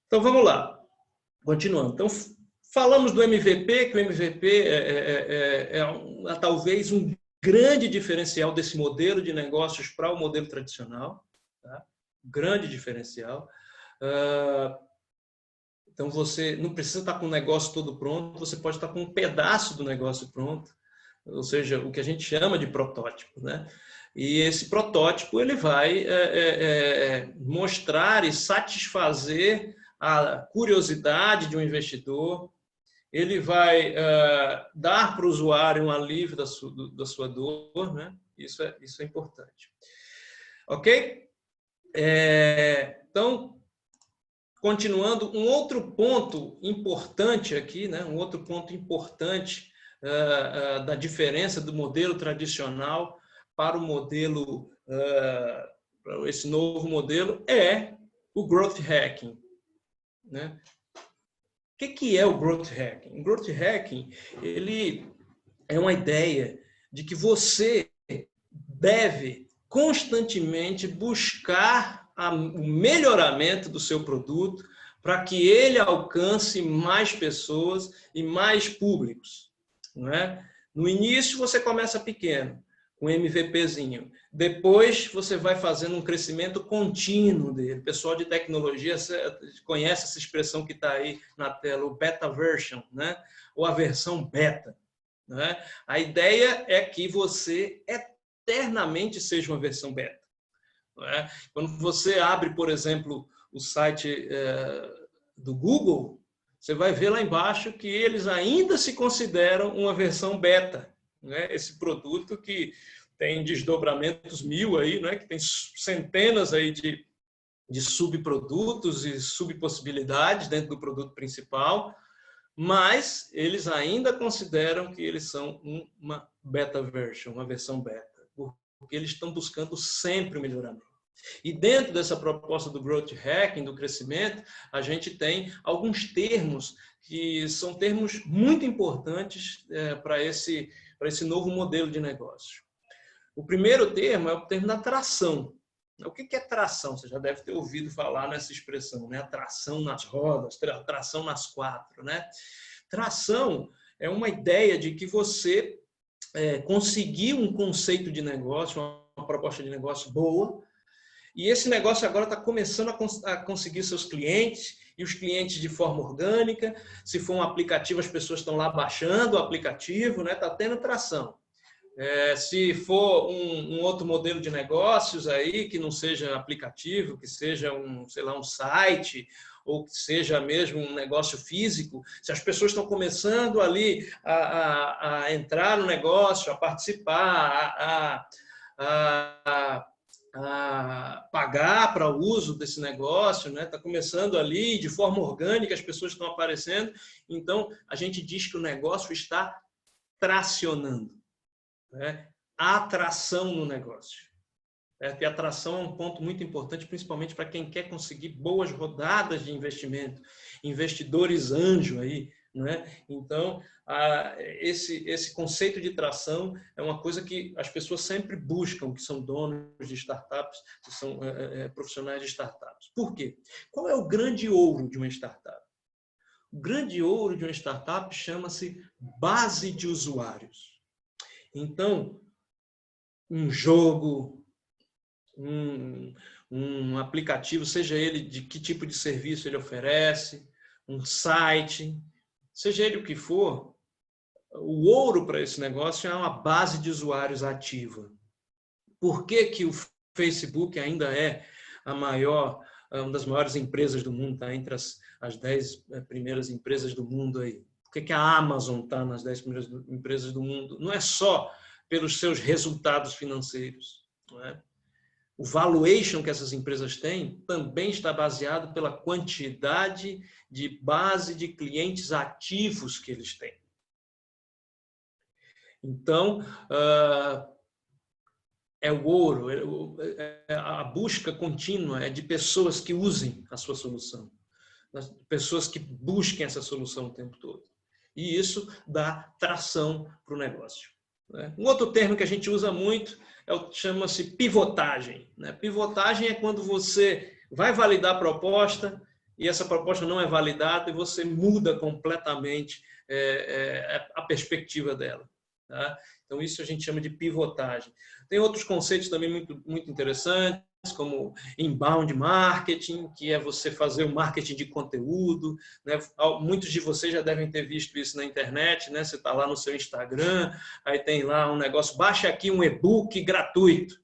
Então, vamos lá. Continuando. Então, falamos do MVP, que o MVP talvez um grande diferencial desse modelo de negócios para o modelo tradicional. Tá? Grande diferencial. Então, você não precisa estar com o negócio todo pronto, você pode estar com um pedaço do negócio pronto, ou seja, o que a gente chama de protótipo, né? E esse protótipo ele vai mostrar e satisfazer a curiosidade de um investidor, ele vai dar para o usuário um alívio da sua dor, né? Isso é importante. Ok? Então, continuando, um outro ponto importante aqui, né? Um outro ponto importante da diferença do modelo tradicional para o modelo, para esse novo modelo, é o Growth Hacking. Né? O que é o Growth Hacking? O Growth Hacking ele é uma ideia de que você deve constantemente buscar o melhoramento do seu produto para que ele alcance mais pessoas e mais públicos. Não é? No início, você começa pequeno, com um MVPzinho. Depois, você vai fazendo um crescimento contínuo dele. O pessoal de tecnologia conhece essa expressão que está aí na tela, o beta version, né? Ou a versão beta. Né? A ideia é que você eternamente seja uma versão beta. Né? Quando você abre, por exemplo, o site do Google, você vai ver lá embaixo que eles ainda se consideram uma versão beta. Né? Esse produto que tem desdobramentos 1000 aí, né? Que tem centenas aí de subprodutos e subpossibilidades dentro do produto principal, mas eles ainda consideram que eles são uma beta version, uma versão beta, porque eles estão buscando sempre o melhoramento. E dentro dessa proposta do Growth Hacking, do crescimento, a gente tem alguns termos que são termos muito importantes para esse novo modelo de negócio. O primeiro termo é o termo da tração. O que é tração? Você já deve ter ouvido falar nessa expressão, né? Tração nas rodas, tração nas quatro, né? Tração é uma ideia de que você conseguiu um conceito de negócio, uma proposta de negócio boa, e esse negócio agora está começando a conseguir seus clientes, e os clientes de forma orgânica. Se for um aplicativo, as pessoas estão lá baixando o aplicativo, né? Está tendo tração. Se for um outro modelo de negócios aí, que não seja aplicativo, que seja sei lá, um site, ou que seja mesmo um negócio físico, se as pessoas estão começando ali a entrar no negócio, a participar, a pagar para o uso desse negócio, né? Está começando ali de forma orgânica, as pessoas estão aparecendo, então a gente diz que o negócio está tracionando. Né? Atração no negócio. E a atração é um ponto muito importante, principalmente para quem quer conseguir boas rodadas de investimento, investidores anjo aí. Né? Então, esse conceito de tração é uma coisa que as pessoas sempre buscam, que são donos de startups, que são profissionais de startups. Por quê? Qual é o grande ouro de uma startup? O grande ouro de uma startup chama-se base de usuários. Então, um jogo, um aplicativo, seja ele de que tipo de serviço ele oferece, um site, seja ele o que for, o ouro para esse negócio é uma base de usuários ativa. Por que o Facebook ainda é uma das maiores empresas do mundo, está entre as 10 primeiras empresas do mundo aí? Por que a Amazon está nas 10 primeiras empresas do mundo? Não é só pelos seus resultados financeiros. Não é? O valuation que essas empresas têm também está baseado pela quantidade de base de clientes ativos que eles têm. Então, é o ouro, a busca contínua é de pessoas que usem a sua solução, pessoas que busquem essa solução o tempo todo. E isso dá tração para o negócio. Um outro termo que a gente usa muito chama-se pivotagem. Pivotagem é quando você vai validar a proposta e essa proposta não é validada e você muda completamente a perspectiva dela. Tá? Então, isso a gente chama de pivotagem. Tem outros conceitos também muito interessantes, como inbound marketing, que é você fazer o marketing de conteúdo. Né? Muitos de vocês já devem ter visto isso na internet, né? Você está lá no seu Instagram, aí tem lá um negócio, baixa aqui um e-book gratuito.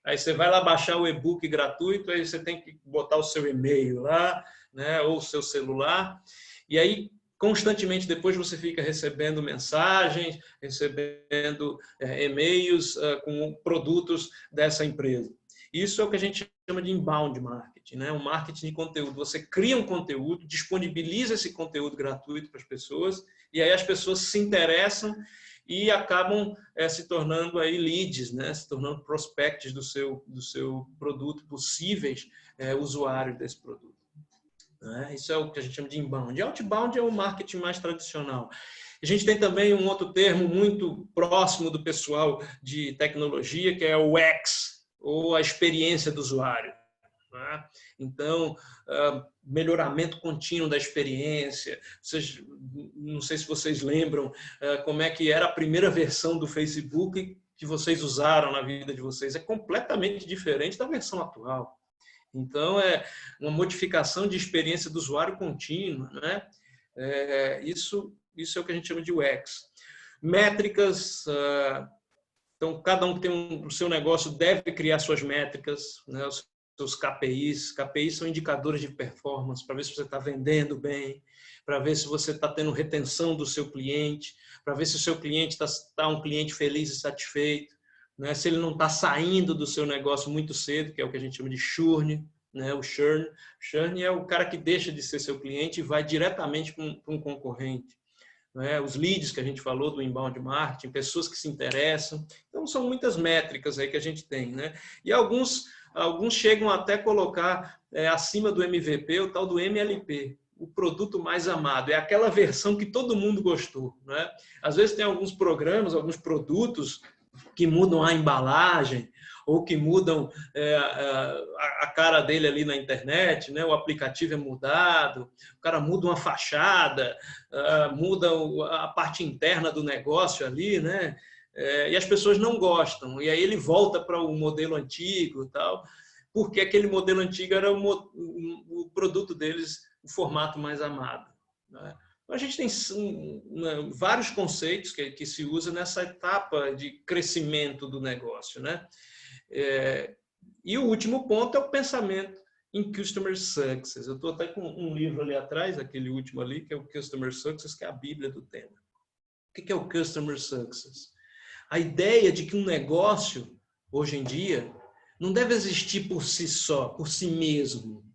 Aí você vai lá baixar o e-book gratuito, aí você tem que botar o seu e-mail lá, né? Ou o seu celular, e aí constantemente depois você fica recebendo mensagens, recebendo e-mails com produtos dessa empresa. Isso é o que a gente chama de inbound marketing, né? Um marketing de conteúdo. Você cria um conteúdo, disponibiliza esse conteúdo gratuito para as pessoas, e aí as pessoas se interessam e acabam se tornando aí leads, né? Se tornando prospects do seu produto, possíveis usuários desse produto. Isso é o que a gente chama de inbound. E outbound é o marketing mais tradicional. A gente tem também um outro termo muito próximo do pessoal de tecnologia, que é o UX, ou a experiência do usuário. Então, melhoramento contínuo da experiência. Não sei se vocês lembram como é que era a primeira versão do Facebook que vocês usaram na vida de vocês. É completamente diferente da versão atual. Então, é uma modificação de experiência do usuário contínua, né? Isso é o que a gente chama de UX. Métricas, então, cada um que tem o seu negócio deve criar suas métricas, né? Os seus KPIs. KPIs são indicadores de performance, para ver se você está vendendo bem, para ver se você está tendo retenção do seu cliente, para ver se o seu cliente está um cliente feliz e satisfeito. Né? Se ele não está saindo do seu negócio muito cedo, que é o que a gente chama de churn, né? O churn. Churn é o cara que deixa de ser seu cliente e vai diretamente para um concorrente. Né? Os leads que a gente falou do inbound marketing, pessoas que se interessam. Então, são muitas métricas aí que a gente tem. Né? E alguns chegam até a colocar acima do MVP o tal do MLP, o produto mais amado. É aquela versão que todo mundo gostou. Né? Às vezes tem alguns programas, alguns produtos que mudam a embalagem ou que mudam a cara dele ali na internet, né? O aplicativo é mudado, o cara muda uma fachada, muda a parte interna do negócio ali, né? E as pessoas não gostam, e aí ele volta para o modelo antigo e tal, porque aquele modelo antigo era o produto deles, o formato mais amado. Né? A gente tem vários conceitos que se usa nessa etapa de crescimento do negócio. Né? E o último ponto é o pensamento em Customer Success. Eu estou até com um livro ali atrás, aquele último ali, que é o Customer Success, que é a bíblia do tema. O que é o Customer Success? A ideia de que um negócio, hoje em dia, não deve existir por si só, por si mesmo.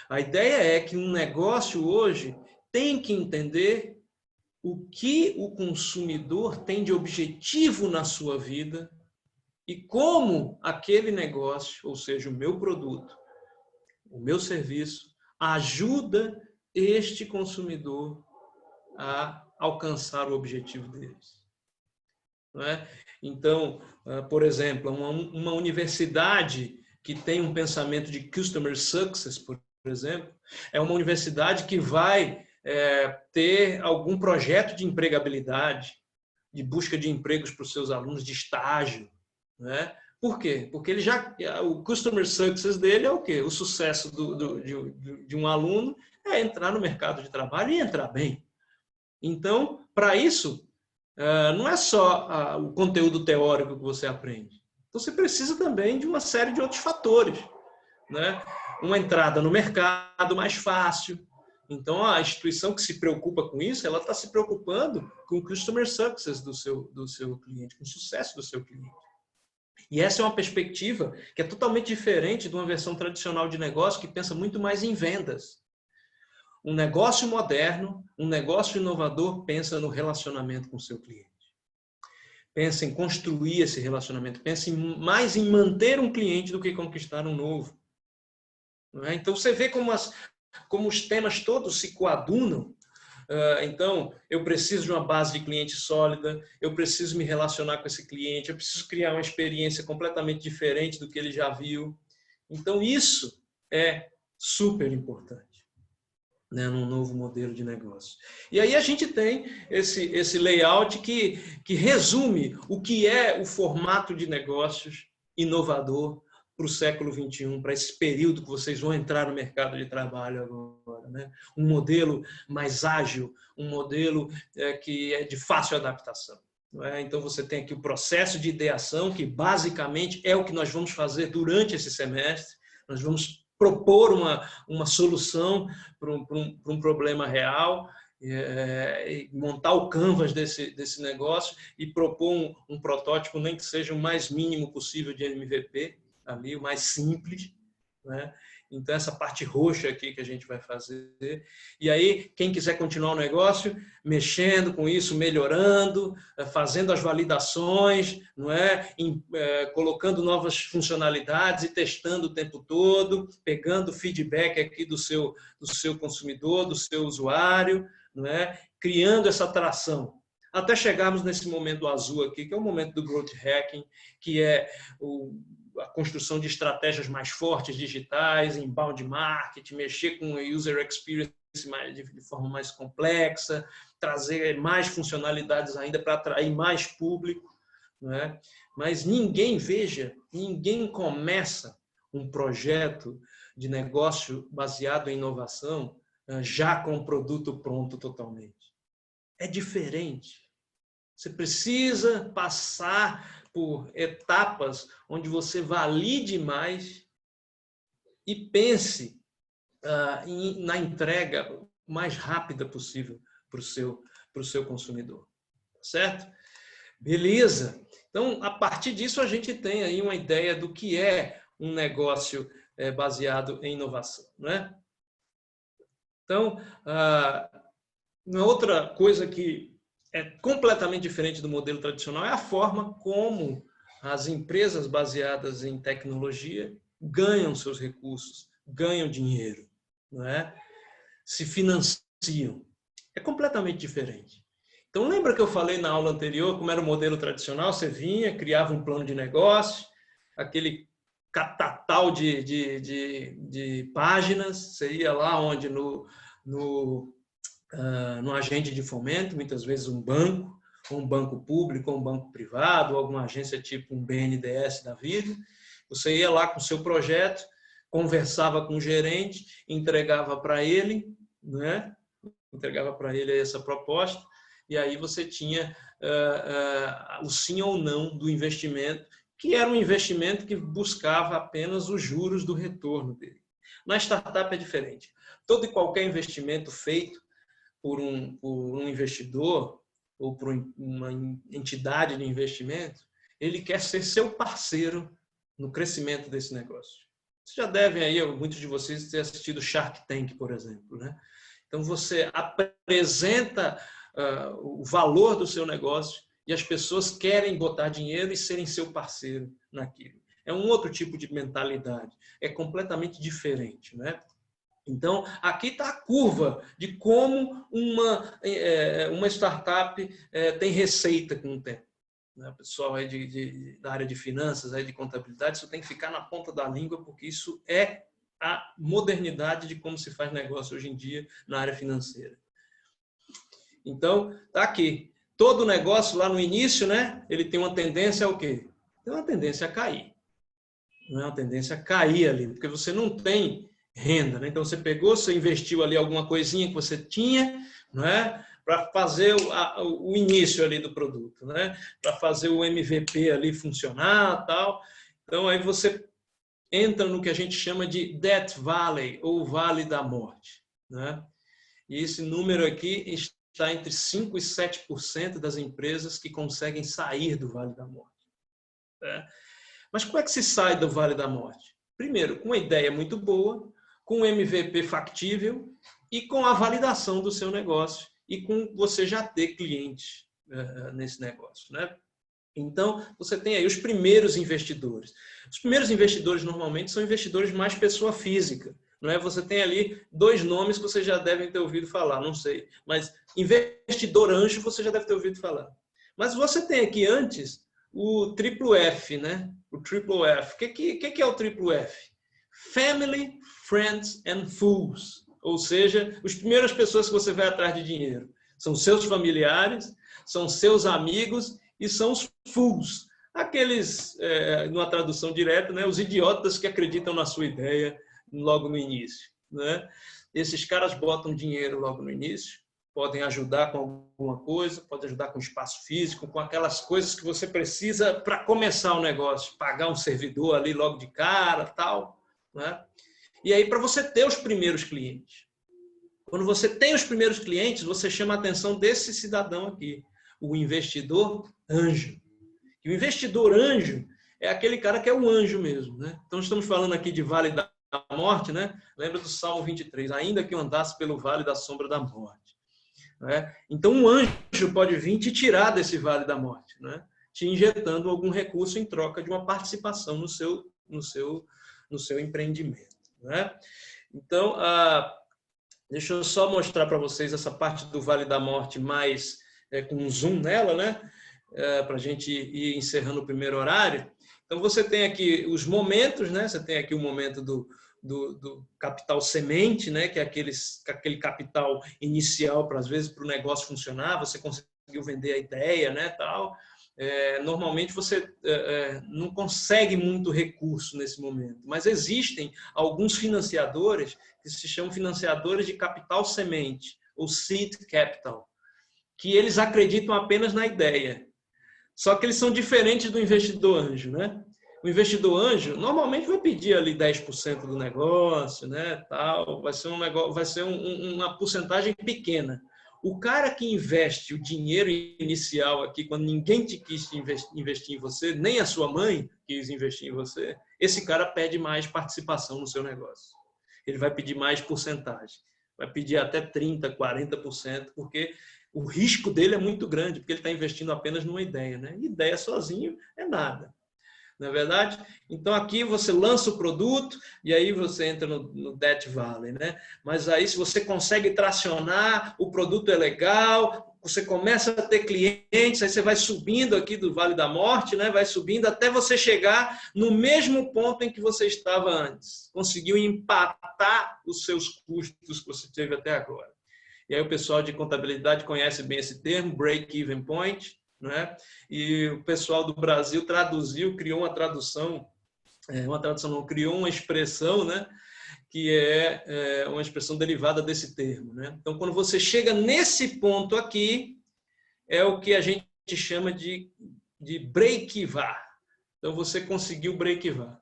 A ideia é que um negócio hoje tem que entender o que o consumidor tem de objetivo na sua vida e como aquele negócio, ou seja, o meu produto, o meu serviço, ajuda este consumidor a alcançar o objetivo deles. Não é? Então, por exemplo, uma universidade que tem um pensamento de Customer Success, por exemplo, é uma universidade que vai ter algum projeto de empregabilidade, de busca de empregos para os seus alunos, de estágio. Né? Por quê? Porque o Customer Success dele é o quê? O sucesso de um aluno é entrar no mercado de trabalho e entrar bem. Então, para isso, não é só o conteúdo teórico que você aprende. Então, você precisa também de uma série de outros fatores. Né? Uma entrada no mercado mais fácil. Então, a instituição que se preocupa com isso, ela está se preocupando com o Customer Success do seu cliente, com o sucesso do seu cliente. E essa é uma perspectiva que é totalmente diferente de uma versão tradicional de negócio que pensa muito mais em vendas. Um negócio moderno, um negócio inovador pensa no relacionamento com o seu cliente. Pensa em construir esse relacionamento, pensa mais em manter um cliente do que conquistar um novo. Não é? Então, você vê como os temas todos se coadunam. Então, eu preciso de uma base de cliente sólida, eu preciso me relacionar com esse cliente, eu preciso criar uma experiência completamente diferente do que ele já viu. Então, isso é super importante. né, num novo modelo de negócio. E aí a gente tem esse layout que resume o que é o formato de negócios inovador para o século XXI, para esse período que vocês vão entrar no mercado de trabalho agora, né? Um modelo mais ágil, um modelo que é de fácil adaptação. Não é? Então, você tem aqui o processo de ideação, que basicamente é o que nós vamos fazer durante esse semestre. Nós vamos propor uma solução para um problema real, montar o canvas desse negócio e propor um protótipo, nem que seja o mais mínimo possível de MVP, ali, o mais simples, né? Então, essa parte roxa aqui que a gente vai fazer. E aí, quem quiser continuar o negócio, mexendo com isso, melhorando, fazendo as validações, não é? Colocando novas funcionalidades e testando o tempo todo, pegando feedback aqui do seu consumidor, do seu usuário, não é? Criando essa atração. Até chegarmos nesse momento azul aqui, que é o momento do growth hacking, que é a construção de estratégias mais fortes digitais, inbound marketing, mexer com a user experience de forma mais complexa, trazer mais funcionalidades ainda para atrair mais público, não é? Mas ninguém começa um projeto de negócio baseado em inovação já com o produto pronto totalmente. É diferente. Você precisa passar por etapas onde você valide mais e pense na entrega mais rápida possível para o seu consumidor. Certo? Beleza. Então, a partir disso, a gente tem aí uma ideia do que é um negócio baseado em inovação, né? Então, uma outra coisa que é completamente diferente do modelo tradicional é a forma como as empresas baseadas em tecnologia ganham seus recursos, ganham dinheiro, não é? Se financiam. É completamente diferente. Então, lembra que eu falei na aula anterior como era o modelo tradicional? Você vinha, criava um plano de negócio, aquele catatal de páginas, você ia lá onde no agente de fomento, muitas vezes um banco público, ou um banco privado, ou alguma agência tipo um BNDES da vida. Você ia lá com o seu projeto, conversava com o gerente, entregava para ele, né? Entregava para ele essa proposta, e aí você tinha o sim ou não do investimento, que era um investimento que buscava apenas os juros do retorno dele. Na startup é diferente. Todo e qualquer investimento feito por um investidor ou por uma entidade de investimento, ele quer ser seu parceiro no crescimento desse negócio. Vocês já devem aí, muitos de vocês, ter assistido Shark Tank, por exemplo, né? Então, você apresenta o valor do seu negócio e as pessoas querem botar dinheiro e serem seu parceiro naquilo. É um outro tipo de mentalidade, é completamente diferente, né? Então, aqui está a curva de como uma startup tem receita com o tempo. O pessoal aí da área de finanças, aí de contabilidade, isso tem que ficar na ponta da língua, porque isso é a modernidade de como se faz negócio hoje em dia na área financeira. Então, está aqui. Todo negócio lá no início, né, ele tem uma tendência ao quê? Tem uma tendência a cair. Não é uma tendência a cair ali, porque você não tem renda, né? Então, você pegou, você investiu ali alguma coisinha que você tinha, não é? Para fazer o início ali do produto, né? Para fazer o MVP ali funcionar, tal. Então, aí você entra no que a gente chama de Death Valley, ou Vale da Morte, né? E esse número aqui está entre 5% e 7% das empresas que conseguem sair do Vale da Morte, né? Mas como é que se sai do Vale da Morte? Primeiro, com uma ideia muito boa, com um MVP factível e com a validação do seu negócio e com você já ter clientes nesse negócio, né? Então, você tem aí os primeiros investidores. Os primeiros investidores, normalmente, são investidores mais pessoa física, não é? Você tem ali dois nomes que vocês já devem ter ouvido falar, não sei. Mas investidor anjo, você já deve ter ouvido falar. Mas você tem aqui antes o triplo F, né? O triple F. O que é o triplo F? Family, Friends and Fools. Ou seja, as primeiras pessoas que você vai atrás de dinheiro são seus familiares, são seus amigos e são os fools, aqueles, numa tradução direta, né, os idiotas que acreditam na sua ideia logo no início, né? Esses caras botam dinheiro logo no início, podem ajudar com alguma coisa, podem ajudar com espaço físico, com aquelas coisas que você precisa para começar o negócio, pagar um servidor ali logo de cara, tal, né? E aí, para você ter os primeiros clientes. Quando você tem os primeiros clientes, você chama a atenção desse cidadão aqui, o investidor anjo. E o investidor anjo é aquele cara que é um anjo mesmo, né? Então, estamos falando aqui de Vale da Morte, né? Lembra do Salmo 23, ainda que eu andasse pelo vale da sombra da morte. Né? Então, um anjo pode vir te tirar desse vale da morte, né? Te injetando algum recurso em troca de uma participação no seu empreendimento. Né? Então, deixa eu só mostrar para vocês essa parte do Vale da Morte mais com um zoom nela, né? Para a gente ir encerrando o primeiro horário. Então, você tem aqui os momentos, né? Você tem aqui o momento do capital semente, né? Que é aquele capital inicial, para às vezes, para o negócio funcionar, você conseguiu vender a ideia, né? Tal. Normalmente você não consegue muito recurso nesse momento, mas existem alguns financiadores que se chamam financiadores de capital semente, ou seed capital, que eles acreditam apenas na ideia. Só que eles são diferentes do investidor anjo, né? O investidor anjo normalmente vai pedir ali 10% do negócio, né? Tal, vai ser um negócio, vai ser uma porcentagem pequena. O cara que investe o dinheiro inicial aqui, quando ninguém te quis investir em você, nem a sua mãe quis investir em você, esse cara pede mais participação no seu negócio. Ele vai pedir mais porcentagem. Vai pedir até 30%, 40%, porque o risco dele é muito grande, porque ele está investindo apenas numa ideia, né? Ideia sozinho é nada. Não é verdade? Então, aqui você lança o produto e aí você entra no Death Valley, né? Mas aí, se você consegue tracionar, o produto é legal, você começa a ter clientes, aí você vai subindo aqui do Vale da Morte, né? Vai subindo até você chegar no mesmo ponto em que você estava antes. Conseguiu empatar os seus custos que você teve até agora. E aí o pessoal de contabilidade conhece bem esse termo, break-even point, né? E o pessoal do Brasil traduziu, criou uma tradução não, criou uma expressão, né? Que é uma expressão derivada desse termo, né? Então, quando você chega nesse ponto aqui, é o que a gente chama de break-even. Então, você conseguiu break-even.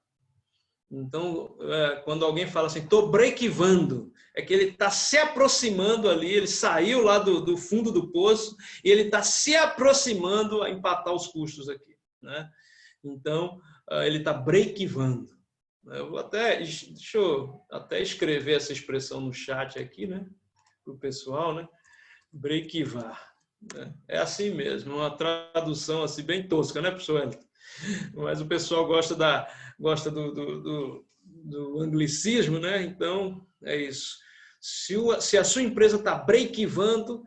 Então, quando alguém fala assim, estou break-evando, é que ele está se aproximando ali, ele saiu lá do fundo do poço e ele está se aproximando a empatar os custos aqui, né? Então, ele está break-evando. Deixa eu até escrever essa expressão no chat aqui, né? Para o pessoal, né? Break-even. É assim mesmo, uma tradução assim bem tosca, né, professor? Mas o pessoal gosta do anglicismo, né? Então, é isso. Se a sua empresa está break-evando,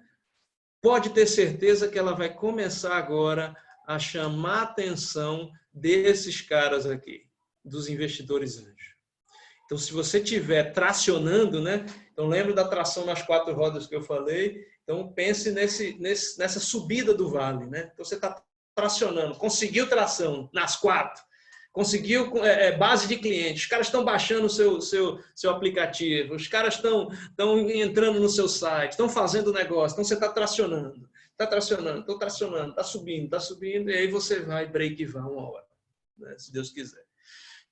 pode ter certeza que ela vai começar agora a chamar a atenção desses caras aqui, dos investidores anjos. Então, se você estiver tracionando, né? Então, lembra da tração nas 4 rodas que eu falei? Então, pense nessa subida do vale, né? Então, você está tracionando, conseguiu tração nas 4, conseguiu base de clientes, os caras estão baixando o seu aplicativo, os caras estão entrando no seu site, estão fazendo negócio, então você está tracionando, está subindo, e aí você vai break-even uma hora, né? Se Deus quiser.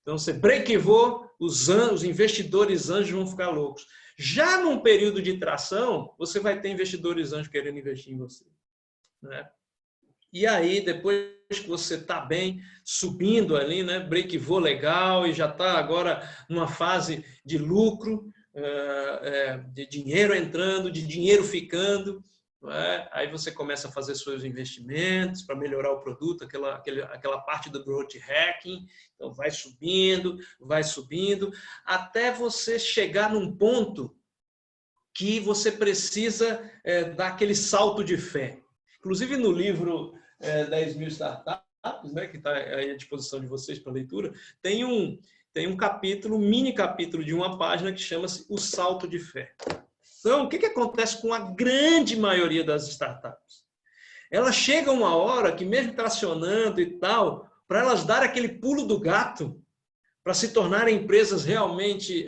Então, você break-evou, os investidores anjos vão ficar loucos. Já num período de tração, você vai ter investidores anjos querendo investir em você, né? E aí, depois que você está bem, subindo ali, né? Break-evou legal e já está agora numa fase de lucro, de dinheiro entrando, de dinheiro ficando, aí você começa a fazer seus investimentos para melhorar o produto, aquela parte do growth hacking. Então, vai subindo, até você chegar num ponto que você precisa dar aquele salto de fé. Inclusive, no livro 10.000 Startups, né, que está aí à disposição de vocês para leitura, tem tem um capítulo, um mini capítulo de uma página que chama-se O Salto de Fé. Então, o que acontece com a grande maioria das startups? Elas chegam uma hora que, mesmo tracionando e tal, para elas darem aquele pulo do gato, para se tornarem empresas realmente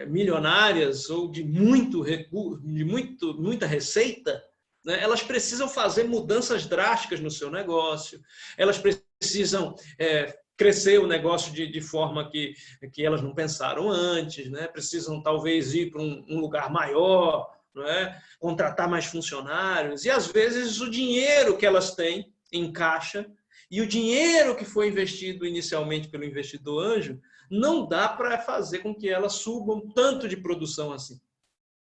milionárias ou de muito recurso, de muita receita, né, elas precisam fazer mudanças drásticas no seu negócio, elas precisam crescer o negócio de forma que elas não pensaram antes, né? Precisam talvez ir para um lugar maior, não é? Contratar mais funcionários, e às vezes o dinheiro que elas têm em caixa e o dinheiro que foi investido inicialmente pelo investidor anjo não dá para fazer com que elas subam tanto de produção assim.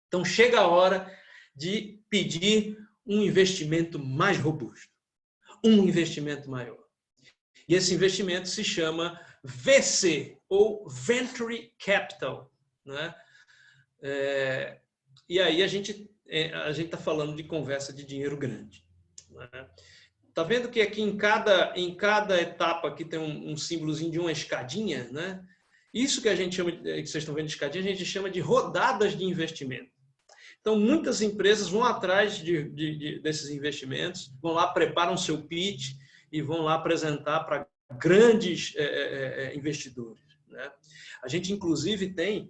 Então chega a hora de pedir um investimento mais robusto, um investimento maior. E esse investimento se chama VC, ou Venture Capital, né? E aí a gente está falando de conversa de dinheiro grande. Né? Tá vendo que aqui em cada etapa aqui tem um símbolozinho de uma escadinha, né? Isso que a gente chama, que vocês estão vendo de escadinha, a gente chama de rodadas de investimento. Então, muitas empresas vão atrás desses investimentos, vão lá, preparam seu pitch e vão lá apresentar para grandes investidores. Né? A gente, inclusive, tem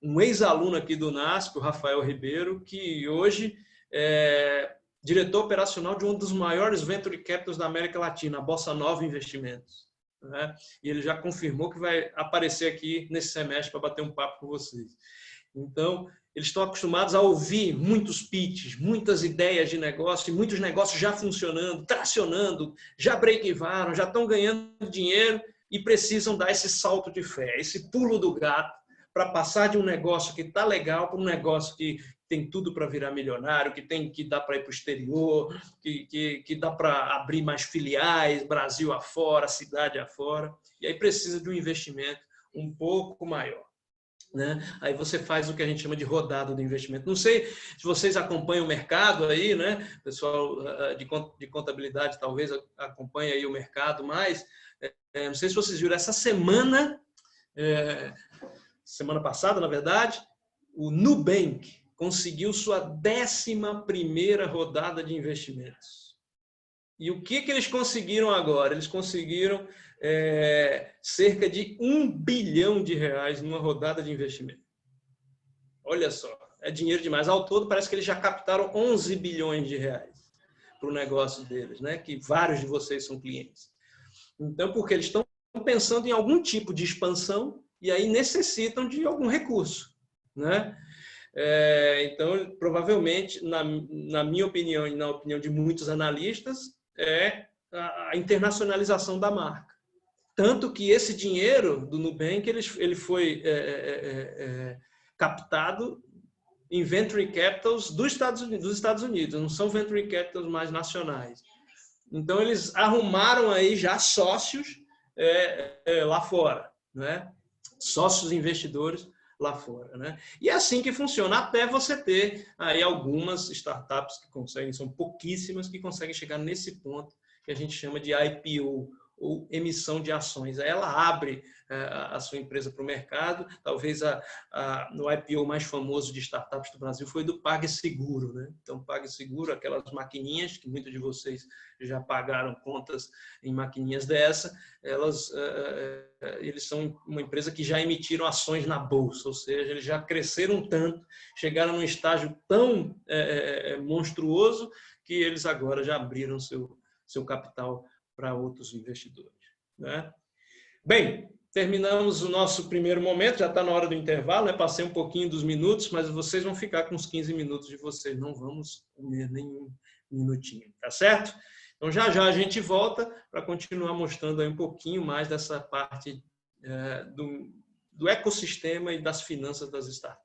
um ex-aluno aqui do NASP, o Rafael Ribeiro, que hoje é diretor operacional de um dos maiores venture capitals da América Latina, a Bossa Nova Investimentos. Né? E ele já confirmou que vai aparecer aqui nesse semestre para bater um papo com vocês. Então, eles estão acostumados a ouvir muitos pitches, muitas ideias de negócio, e muitos negócios já funcionando, tracionando, já break-evaram, já estão ganhando dinheiro e precisam dar esse salto de fé, esse pulo do gato, para passar de um negócio que está legal para um negócio que tem tudo para virar milionário, que dá para ir para o exterior, que dá para abrir mais filiais, Brasil afora, cidade afora, e aí precisa de um investimento um pouco maior. Né? Aí você faz o que a gente chama de rodada do investimento. Não sei se vocês acompanham o mercado aí, né? O pessoal de contabilidade talvez acompanhe aí o mercado, mas não sei se vocês viram, essa semana, semana passada, na verdade, o Nubank conseguiu sua 11ª rodada de investimentos. E o que eles conseguiram agora? Eles conseguiram cerca de R$1 bilhão numa rodada de investimento. Olha só, é dinheiro demais. Ao todo, parece que eles já captaram R$11 bilhões para o negócio deles, né? Que vários de vocês são clientes. Então, porque eles estão pensando em algum tipo de expansão e aí necessitam de algum recurso, né? Então, provavelmente, na minha opinião e na opinião de muitos analistas, é a internacionalização da marca. Tanto que esse dinheiro do Nubank ele foi captado em venture capitals dos Estados Unidos, não são venture capitals mais nacionais. Então, eles arrumaram aí já sócios lá fora, né? Sócios investidores lá fora, né? E é assim que funciona, até você ter aí algumas startups que conseguem, são pouquíssimas, que conseguem chegar nesse ponto que a gente chama de IPO, ou emissão de ações. Aí ela abre a sua empresa para o mercado. Talvez no IPO mais famoso de startups do Brasil foi do PagSeguro, né? Então, PagSeguro, aquelas maquininhas que muitos de vocês já pagaram contas em maquininhas dessa, eles são uma empresa que já emitiram ações na bolsa, ou seja, eles já cresceram tanto, chegaram num estágio tão monstruoso que eles agora já abriram seu capital para outros investidores. Né? Bem, terminamos o nosso primeiro momento, já está na hora do intervalo, né? Passei um pouquinho dos minutos, mas vocês vão ficar com os 15 minutos de vocês, não vamos comer nenhum minutinho, tá certo? Então, já já a gente volta para continuar mostrando aí um pouquinho mais dessa parte do ecossistema e das finanças das startups.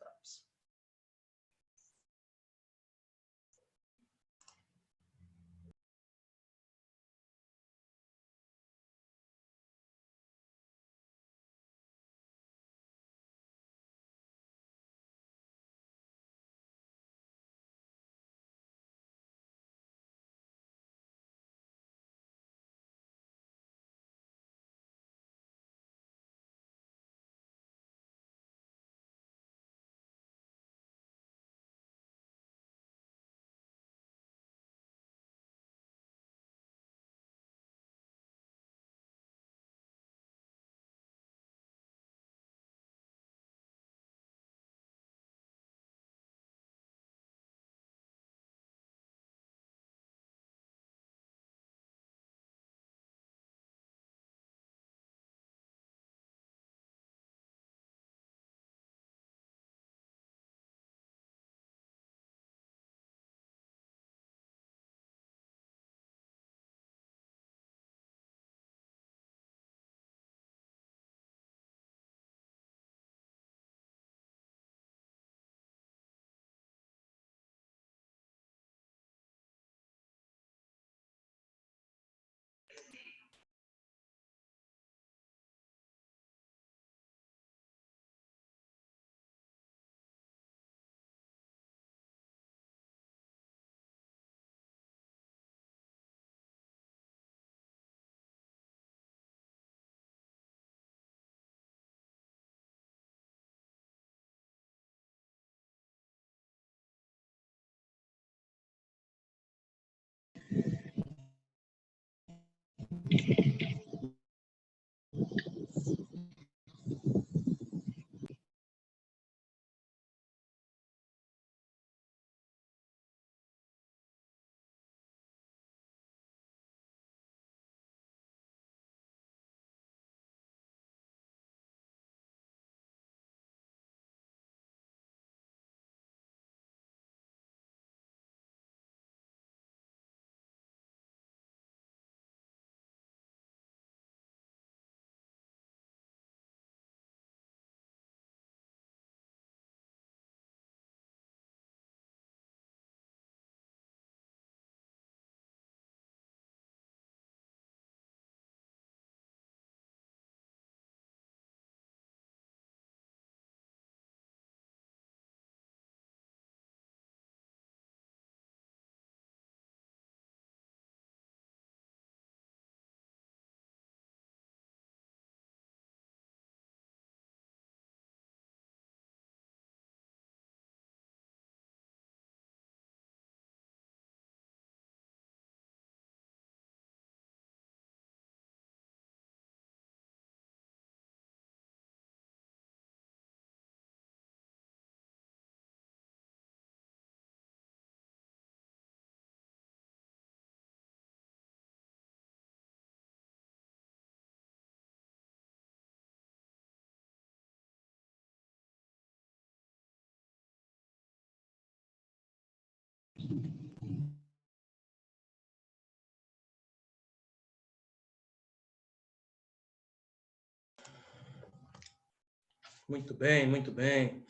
Muito bem, muito bem.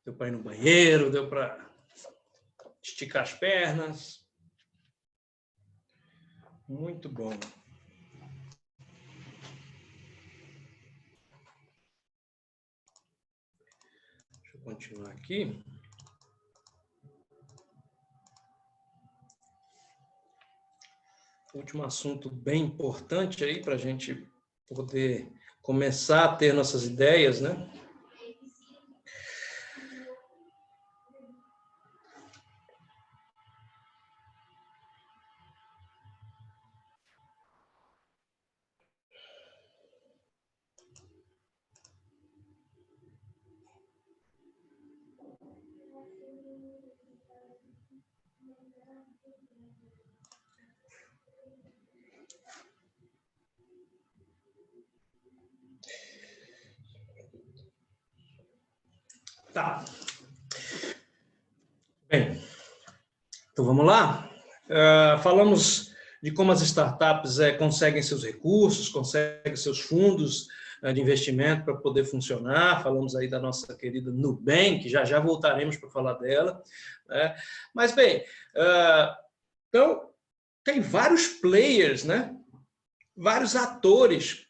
Deu para ir no banheiro, deu para esticar as pernas. Muito bom. Deixa eu continuar aqui. Último assunto bem importante aí para a gente poder começar a ter nossas ideias, né? Tá. Bem, então vamos lá. Falamos de como as startups conseguem seus recursos, conseguem seus fundos de investimento para poder funcionar. Falamos aí da nossa querida Nubank, já voltaremos para falar dela, né? Mas, bem, então, tem vários players, né? Vários atores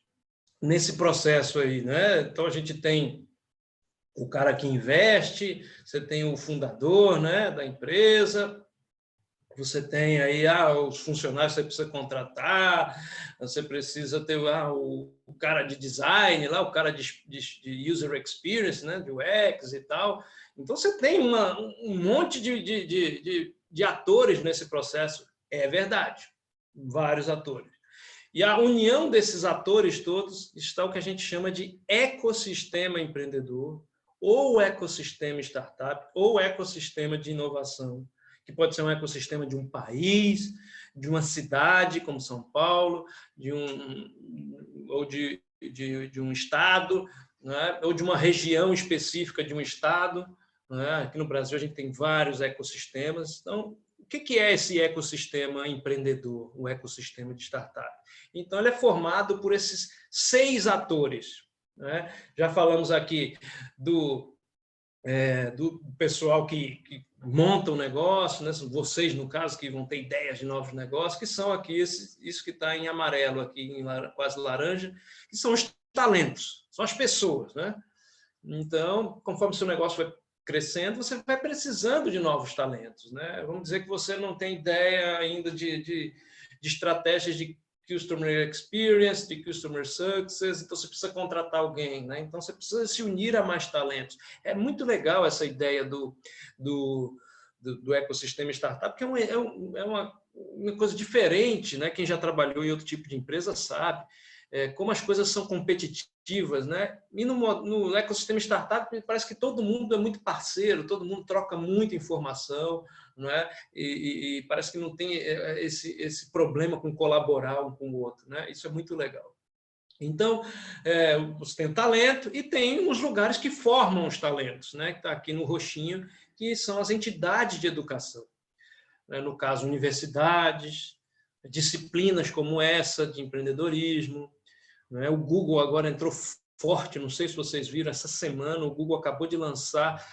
nesse processo aí, né? Então, a gente tem o cara que investe, você tem o fundador, né, da empresa, você tem aí os funcionários que você precisa contratar, você precisa ter o cara de design, lá, o cara de user experience, né, de UX e tal. Então, você tem um monte de atores nesse processo, é verdade, vários atores. E a união desses atores todos está o que a gente chama de ecossistema empreendedor, ou ecossistema startup, ou ecossistema de inovação, que pode ser um ecossistema de um país, de uma cidade como São Paulo, ou de um estado, né? Ou de uma região específica de um estado, né? Aqui no Brasil a gente tem vários ecossistemas. Então, o que é esse ecossistema empreendedor, o ecossistema de startup? Então, ele é formado por esses 6 atores, né? Já falamos aqui do pessoal que monta o negócio, né? Vocês, no caso, que vão ter ideias de novos negócios, que são aqui, isso que está em amarelo, aqui quase laranja, que são os talentos, são as pessoas, né? Então, conforme o seu negócio vai crescendo, você vai precisando de novos talentos, né? Vamos dizer que você não tem ideia ainda de estratégias de Customer Experience, de Customer Success, então você precisa contratar alguém, né? Então você precisa se unir a mais talentos. É muito legal essa ideia do do ecossistema startup, que é uma coisa diferente, né? Quem já trabalhou em outro tipo de empresa sabe como as coisas são competitivas, né? E no ecossistema startup parece que todo mundo é muito parceiro, todo mundo troca muita informação, não é? E parece que não tem esse problema com colaborar um com o outro, né? Isso é muito legal. Então, você tem o talento e tem os lugares que formam os talentos, né? Que está aqui no roxinho, que são as entidades de educação. No caso, universidades, disciplinas como essa de empreendedorismo. O Google agora entrou forte, não sei se vocês viram, essa semana o Google acabou de lançar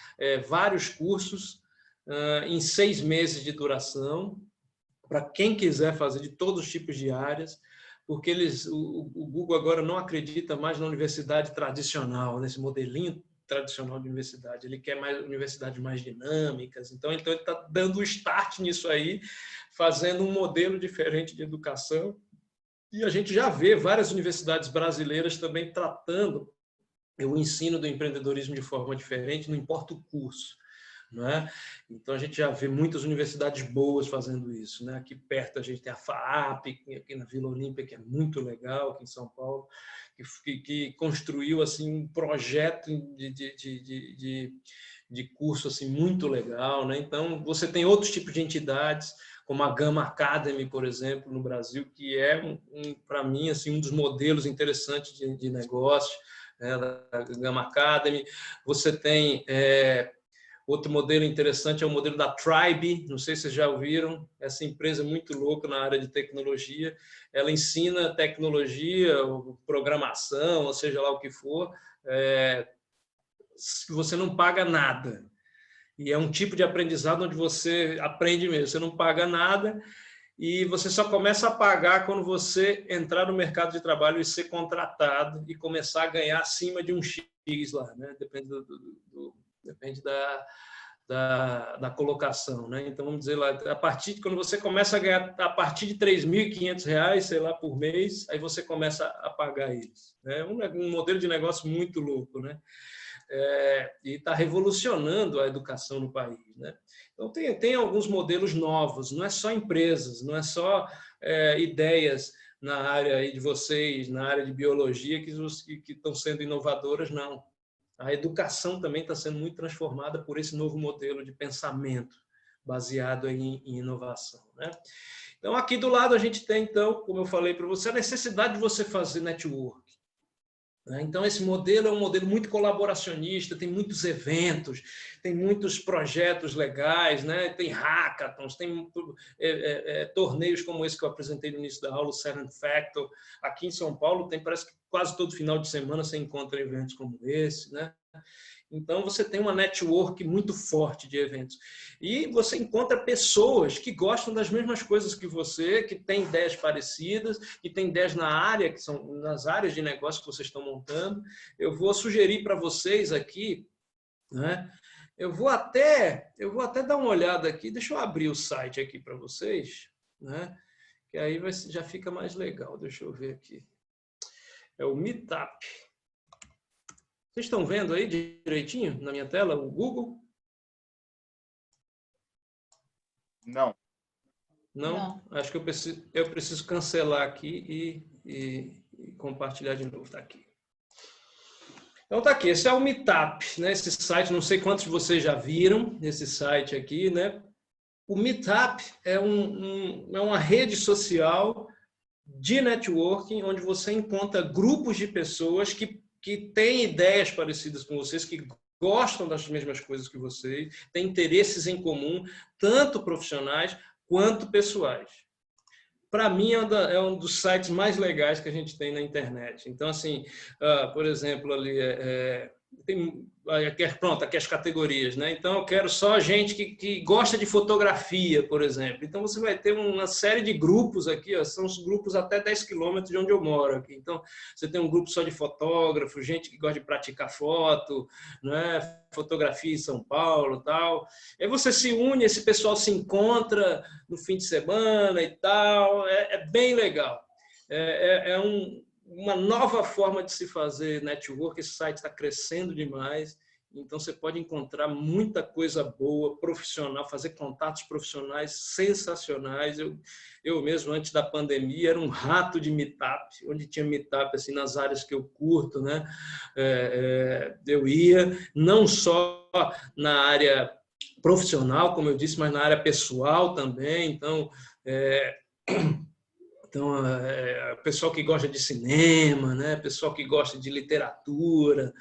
vários cursos em 6 meses de duração, para quem quiser fazer de todos os tipos de áreas, porque o Google agora não acredita mais na universidade tradicional, nesse modelinho tradicional de universidade. Ele quer mais universidades mais dinâmicas. Então ele está dando o start nisso aí, fazendo um modelo diferente de educação. E a gente já vê várias universidades brasileiras também tratando o ensino do empreendedorismo de forma diferente, não importa o curso. Não é? Então, a gente já vê muitas universidades boas fazendo isso. Né? Aqui perto a gente tem a FAAP, aqui na Vila Olímpia, que é muito legal, aqui em São Paulo, que construiu assim, um projeto de curso assim, muito legal. Né? Então, você tem outros tipos de entidades, como a Gama Academy, por exemplo, no Brasil, que é, para mim, assim, um dos modelos interessantes de negócio, né? Da Gama Academy. Você tem... outro modelo interessante é o modelo da Tribe, não sei se vocês já ouviram, essa empresa é muito louca na área de tecnologia, ela ensina tecnologia, programação, ou seja lá o que for, você não paga nada. E é um tipo de aprendizado onde você aprende mesmo, você não paga nada e você só começa a pagar quando você entrar no mercado de trabalho e ser contratado e começar a ganhar acima de um X lá, né? Depende da colocação, né? Então, vamos dizer lá, a partir de quando você começa a ganhar a partir de R$3.500, sei lá, por mês, aí você começa a pagar eles. É um modelo de negócio muito louco, né? E está revolucionando a educação no país, né? Então, tem alguns modelos novos, não é só empresas, não é só ideias na área aí de vocês, na área de biologia, que estão sendo inovadoras, não. A educação também está sendo muito transformada por esse novo modelo de pensamento baseado em inovação, né? Então, aqui do lado a gente tem, então, como eu falei para você, a necessidade de você fazer network. Então, esse modelo é um modelo muito colaboracionista, tem muitos eventos, tem muitos projetos legais, né? Tem hackathons, tem torneios como esse que eu apresentei no início da aula, o Seven Factor. Aqui em São Paulo, parece que quase todo final de semana você encontra eventos como esse, né? Então, você tem uma network muito forte de eventos. E você encontra pessoas que gostam das mesmas coisas que você, que têm ideias parecidas, que têm ideias na área, que são nas áreas de negócio que vocês estão montando. Eu vou sugerir para vocês aqui, né? Eu vou até dar uma olhada aqui, deixa eu abrir o site aqui para vocês, né? Que aí já fica mais legal. Deixa eu ver aqui. É o Meetup. Vocês estão vendo aí direitinho na minha tela o Google? Não. Não? Acho que eu preciso cancelar aqui e compartilhar de novo. Está aqui. Então está aqui. Esse é o Meetup, né? Esse site, não sei quantos de vocês já viram esse site aqui, né? O Meetup é uma rede social de networking onde você encontra grupos de pessoas que têm ideias parecidas com vocês, que gostam das mesmas coisas que vocês, têm interesses em comum, tanto profissionais quanto pessoais. Para mim, é um dos sites mais legais que a gente tem na internet. Então, assim, por exemplo, ali tem aqui as categorias, né? Então, eu quero só gente que gosta de fotografia, por exemplo. Então, você vai ter uma série de grupos aqui, são os grupos até 10 quilômetros de onde eu moro aqui. Então, você tem um grupo só de fotógrafos, gente que gosta de praticar foto, né? Fotografia em São Paulo, tal. Aí você se une, esse pessoal se encontra no fim de semana e tal. É bem legal. Uma nova forma de se fazer network. Esse site está crescendo demais Então, você pode encontrar muita coisa boa, profissional, fazer contatos profissionais sensacionais. Eu mesmo, antes da pandemia, era um rato de meetup, onde tinha meetup assim, nas áreas que eu curto, né? Eu ia, não só na área profissional, como eu disse, mas na área pessoal também. Então, pessoal que gosta de cinema, né? Pessoal que gosta de literatura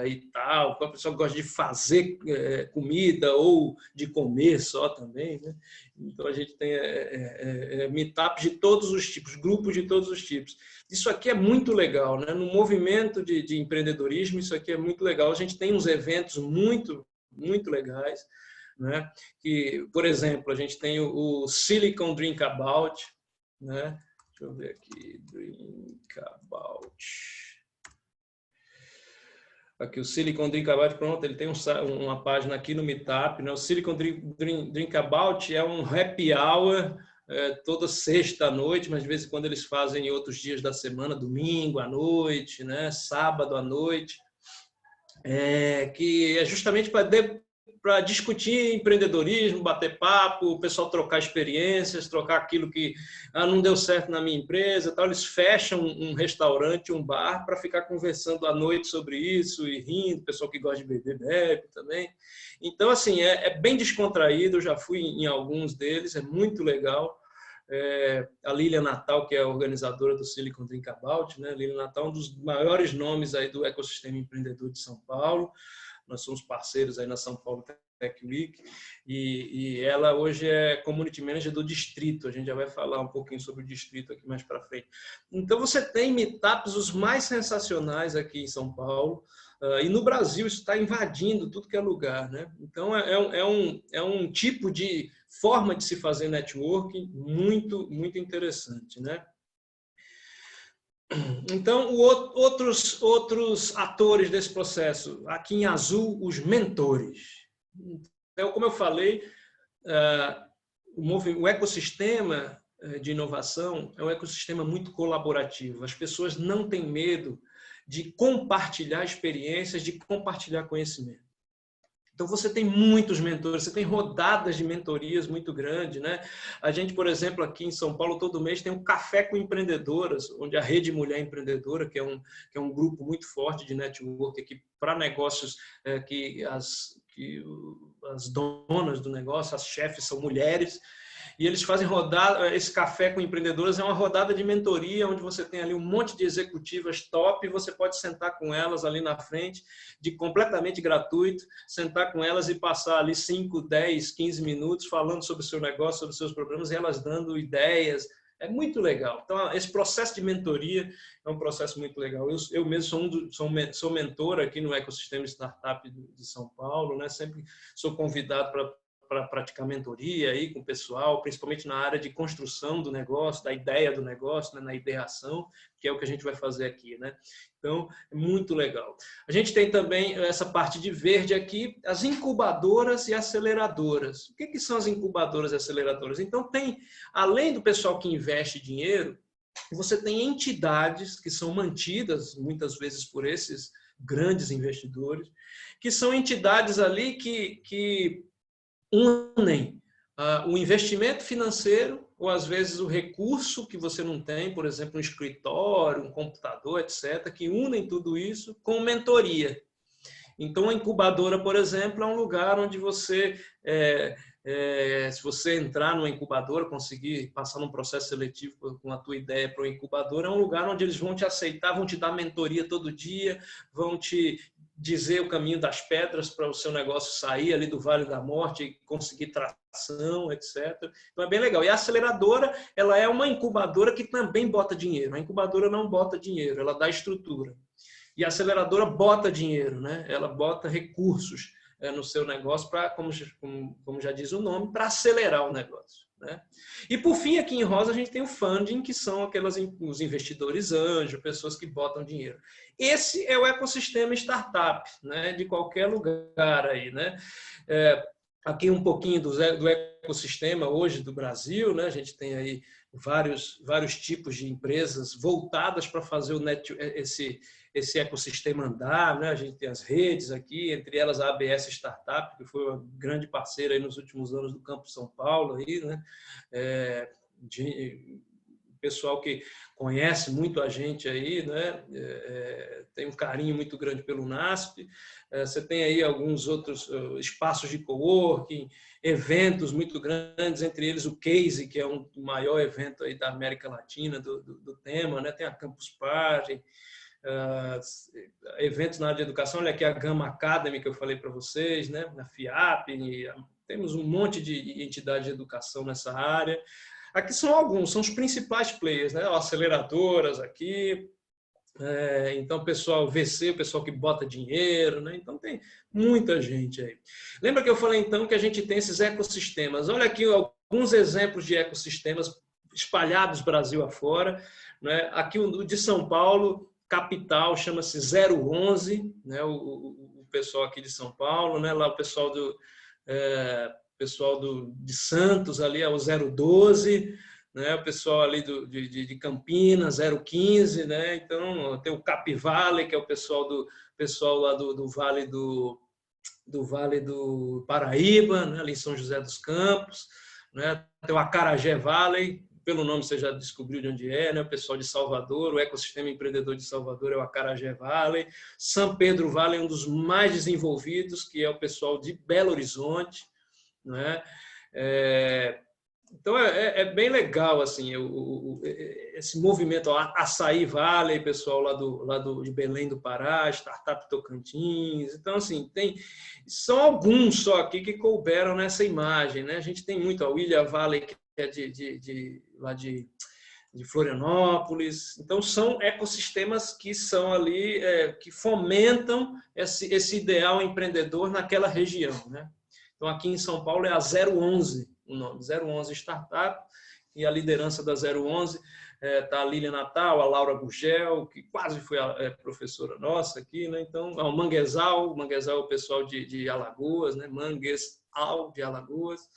e tal, pessoal que gosta de fazer comida ou de comer só também, né? Então, a gente tem meetups de todos os tipos, grupos de todos os tipos. Isso aqui é muito legal, né? No movimento de empreendedorismo, isso aqui é muito legal. A gente tem uns eventos muito, muito legais, né? Que, por exemplo, a gente tem o Silicon Drink About, né? Deixa eu ver aqui, Drink About. Aqui o Silicon Drink About, pronto, ele tem uma página aqui no Meetup, né? O Silicon Drink About é um happy hour toda sexta à noite, mas de vez em quando eles fazem em outros dias da semana, domingo à noite, né? Sábado à noite, que é justamente para discutir empreendedorismo, bater papo, o pessoal trocar experiências, trocar aquilo que não deu certo na minha empresa, tal. Eles fecham um restaurante, um bar, para ficar conversando à noite sobre isso e rindo, o pessoal que gosta de beber, bebe também. Então, assim, é bem descontraído, eu já fui em alguns deles, é muito legal. A Lília Natal, que é a organizadora do Silicon Drink About, né? Lília Natal é um dos maiores nomes aí do ecossistema empreendedor de São Paulo. Nós somos parceiros aí na São Paulo Tech Week, e ela hoje é Community Manager do Distrito. A gente já vai falar um pouquinho sobre o Distrito aqui mais para frente. Então, você tem meetups os mais sensacionais aqui em São Paulo, e no Brasil isso está invadindo tudo que é lugar, né? Então, é um tipo de forma de se fazer networking muito, muito interessante, né? Então, outros atores desse processo, aqui em azul, os mentores. Então, como eu falei, o ecossistema de inovação é um ecossistema muito colaborativo. As pessoas não têm medo de compartilhar experiências, de compartilhar conhecimento. Então, você tem muitos mentores, você tem rodadas de mentorias muito grandes, né? A gente, por exemplo, aqui em São Paulo, todo mês tem um Café com Empreendedoras, onde a Rede Mulher Empreendedora, que é um grupo muito forte de network aqui para negócios que as donas do negócio, as chefes são mulheres, e eles fazem rodada, esse Café com Empreendedoras é uma rodada de mentoria, onde você tem ali um monte de executivas top, e você pode sentar com elas ali na frente, completamente gratuito, sentar com elas e passar ali 5, 10, 15 minutos falando sobre o seu negócio, sobre os seus problemas, e elas dando ideias. É muito legal. Então, esse processo de mentoria é um processo muito legal. Eu mesmo sou mentor aqui no ecossistema startup de São Paulo, né? Sempre sou convidado para praticar mentoria aí com o pessoal, principalmente na área de construção do negócio, da ideia do negócio, né, na ideação, que é o que a gente vai fazer aqui, né? Então, é muito legal. A gente tem também essa parte de verde aqui, as incubadoras e aceleradoras. O que são as incubadoras e aceleradoras? Então, além do pessoal que investe dinheiro, você tem entidades que são mantidas, muitas vezes, por esses grandes investidores, que são entidades ali que unem o investimento financeiro, ou às vezes o recurso que você não tem, por exemplo, um escritório, um computador, etc., que unem tudo isso com mentoria. Então, a incubadora, por exemplo, é um lugar onde você, se você entrar numa incubadora, conseguir passar num processo seletivo com a tua ideia para uma incubadora, é um lugar onde eles vão te aceitar, vão te dar mentoria todo dia, vão te dizer o caminho das pedras para o seu negócio sair ali do Vale da Morte e conseguir tração, etc. Então, é bem legal. E a aceleradora, ela é uma incubadora que também bota dinheiro. A incubadora não bota dinheiro, ela dá estrutura. E a aceleradora bota dinheiro, né? Ela bota recursos no seu negócio para, como já diz o nome, para acelerar o negócio, né? E por fim, aqui em rosa, a gente tem o funding, que são os investidores anjos, pessoas que botam dinheiro. Esse é o ecossistema startup, né? De qualquer lugar aí, né? Aqui um pouquinho do ecossistema hoje do Brasil, né? A gente tem aí vários tipos de empresas voltadas para fazer esse ecossistema andar, né? A gente tem as redes aqui, entre elas a ABS Startup, que foi uma grande parceira aí nos últimos anos do Campo São Paulo, aí, né? Pessoal que conhece muito a gente aí, né? Tem um carinho muito grande pelo NASP. Você tem aí alguns outros espaços de coworking, eventos muito grandes, entre eles o Case, que é o maior evento aí da América Latina do tema, né? Tem a Campus Party, eventos na área de educação, olha aqui a Gama Academy que eu falei para vocês, né? Na FIAP, temos um monte de entidades de educação nessa área. Aqui são alguns, são os principais players, né? Aceleradoras aqui, então o pessoal VC, o pessoal que bota dinheiro, né? Então tem muita gente aí. Lembra que eu falei então que a gente tem esses ecossistemas? Olha aqui alguns exemplos de ecossistemas espalhados Brasil afora, né? Aqui o de São Paulo, capital, chama-se 011, né? O pessoal aqui de São Paulo, né? Lá o pessoal de Santos ali é o 012, né? O pessoal ali de Campinas, 015, né? Então tem o Capivale, que é o pessoal lá do Vale do Paraíba, né? Ali em São José dos Campos, né? Tem o Acarajé Valley, pelo nome você já descobriu de onde é, né? O pessoal de Salvador, o ecossistema empreendedor de Salvador é o Acarajé Valley. São Pedro Valley é um dos mais desenvolvidos, que é o pessoal de Belo Horizonte, né? Então é bem legal assim esse movimento, Açaí Valley, pessoal lá de Belém do Pará, Startup Tocantins. Então assim são alguns só aqui que couberam nessa imagem, né? A gente tem muito a William Valley, que é lá de Florianópolis. Então são ecossistemas que são ali que fomentam esse ideal empreendedor naquela região, né? Então, aqui em São Paulo é a 011, o nome, 011 Startup, e a liderança da 011 está a Lília Natal, a Laura Gugel, que quase foi professora nossa aqui, né? Então, o Manguezal é o pessoal de Alagoas, né? Manguezal de Alagoas.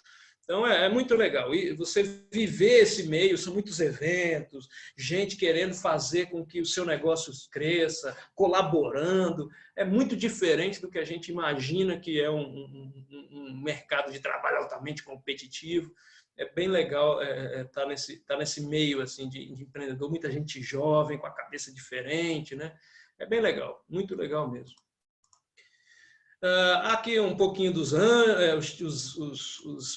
Então, é muito legal. E você viver esse meio, são muitos eventos, gente querendo fazer com que o seu negócio cresça, colaborando. É muito diferente do que a gente imagina que é um mercado de trabalho altamente competitivo. É bem legal estar nesse meio assim, de empreendedor, muita gente jovem, com a cabeça diferente, né? É bem legal, muito legal mesmo. Aqui um pouquinho dos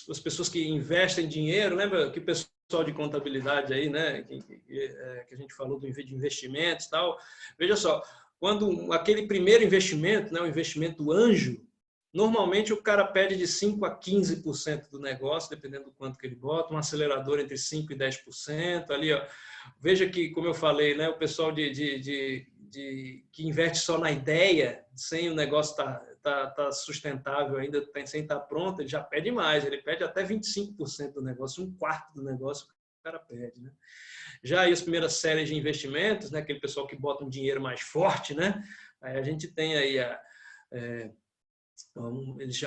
as pessoas que investem dinheiro. Lembra que o pessoal de contabilidade aí, né, que a gente falou de investimentos e tal. Veja só, quando aquele primeiro investimento, né, o investimento anjo, normalmente o cara pede de 5% a 15% do negócio, dependendo do quanto que ele bota, um acelerador entre 5% e 10%. Ali, ó, veja que, como eu falei, né, o pessoal que investe só na ideia, sem o negócio tá sustentável ainda, sem estar pronto, ele já pede mais, ele pede até 25% do negócio, um quarto do negócio que o cara pede, né? Já aí as primeiras séries de investimentos, né, aquele pessoal que bota um dinheiro mais forte, né? Aí a gente tem aí eles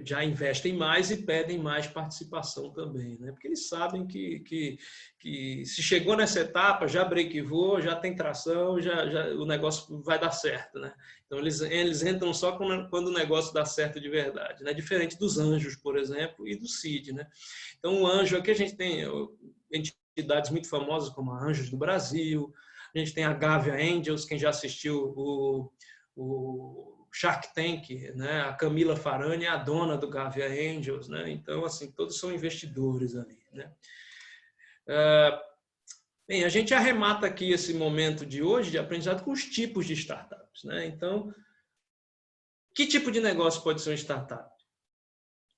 já investem mais e pedem mais participação também, né? Porque eles sabem que se chegou nessa etapa, já breakivou, já tem tração, já o negócio vai dar certo, né? Então eles entram só quando o negócio dá certo de verdade, né? Diferente dos anjos, por exemplo, e do Seed, né? Então o anjo aqui a gente tem entidades muito famosas como a Anjos do Brasil, a gente tem a Gavia Angels, quem já assistiu o Shark Tank, né? A Camila Farani é a dona do Gavia Angels, né? Então, assim, todos são investidores ali, né? Bem, a gente arremata aqui esse momento de hoje de aprendizado com os tipos de startups, né? Então, que tipo de negócio pode ser uma startup?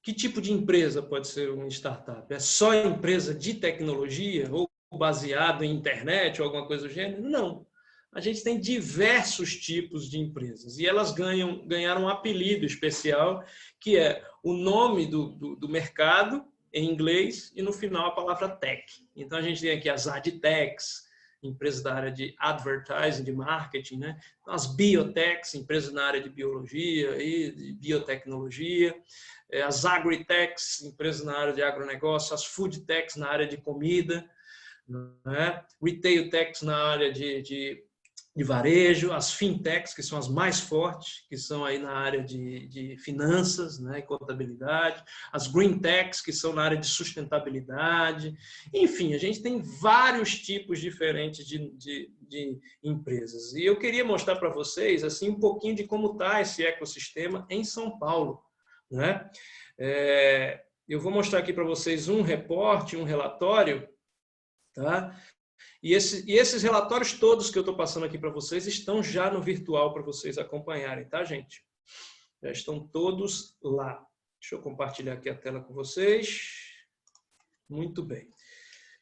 Que tipo de empresa pode ser uma startup? É só empresa de tecnologia ou baseado em internet ou alguma coisa do gênero? Não. A gente tem diversos tipos de empresas e elas ganharam um apelido especial, que é o nome do mercado em inglês e no final a palavra tech. Então a gente tem aqui as adtechs, empresas da área de advertising, de marketing, né? As biotechs, empresas na área de biologia e de biotecnologia, as agritechs, empresas na área de agronegócio, as food techs na área de comida, né? Retail techs na área de varejo, as fintechs, que são as mais fortes, que são aí na área de finanças, né, e contabilidade, as green techs, que são na área de sustentabilidade. Enfim, a gente tem vários tipos diferentes de empresas. E eu queria mostrar para vocês assim, um pouquinho de como está esse ecossistema em São Paulo, né? Eu vou mostrar aqui para vocês um reporte, um relatório, tá? E esses relatórios todos que eu estou passando aqui para vocês estão já no virtual para vocês acompanharem, tá, gente? Já estão todos lá. Deixa eu compartilhar aqui a tela com vocês. Muito bem.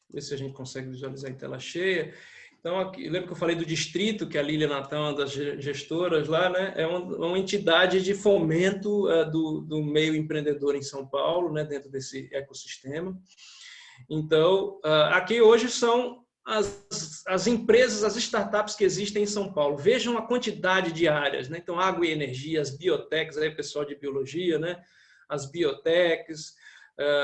Ver se a gente consegue visualizar em tela cheia. Então, aqui, lembra que eu falei do distrito, que a Lília Natal, uma das gestoras lá, né? É uma entidade de fomento do meio empreendedor em São Paulo, né? Dentro desse ecossistema. Então, aqui hoje são as empresas, as startups que existem em São Paulo. Vejam a quantidade de áreas, né? Então, água e energia, as biotechs, aí pessoal de biologia, né? As biotechs,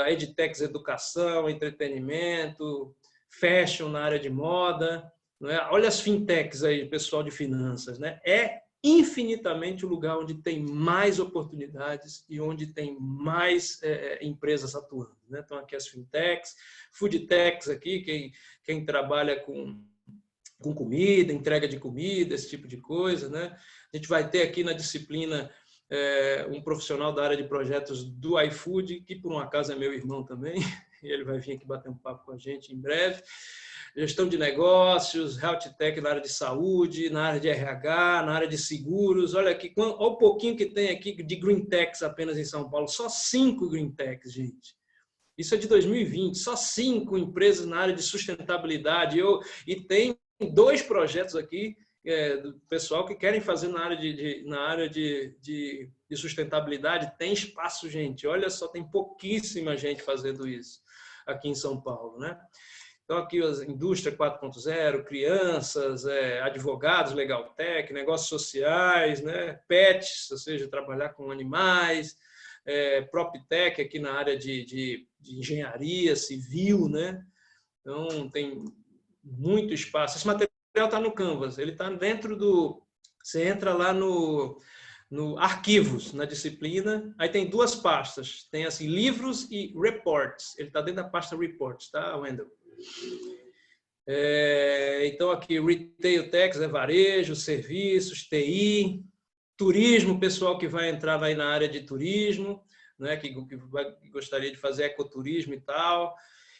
edtechs, educação, entretenimento, fashion na área de moda, não é? Olha as fintechs aí, pessoal de finanças, né? É infinitamente o lugar onde tem mais oportunidades e onde tem mais empresas atuando, né? Então, aqui as fintechs, foodtechs aqui, quem trabalha com comida, entrega de comida, esse tipo de coisa, né? A gente vai ter aqui na disciplina um profissional da área de projetos do iFood, que por um acaso é meu irmão também, e ele vai vir aqui bater um papo com a gente em breve. Gestão de negócios, health tech na área de saúde, na área de RH, na área de seguros. Olha aqui, olha o pouquinho que tem aqui de green techs apenas em São Paulo. Só 5 green techs, gente. Isso é de 2020. Só 5 empresas na área de sustentabilidade. E tem 2 projetos aqui do pessoal que querem fazer na área de sustentabilidade. Tem espaço, gente. Olha só, tem pouquíssima gente fazendo isso aqui em São Paulo, né? Então, aqui a indústria 4.0, crianças, advogados, legal tech, negócios sociais, né? Pets, ou seja, trabalhar com animais, PropTech aqui na área de engenharia civil, né? Então, tem muito espaço. Esse material está no Canvas, ele está dentro do... Você entra lá no arquivos, na disciplina, aí tem 2 pastas, tem assim, livros e reports, ele está dentro da pasta reports, tá, Wendel? Então, aqui, retail techs, varejo, serviços, TI, turismo, pessoal que vai entrar aí na área de turismo, né, que gostaria de fazer ecoturismo e tal.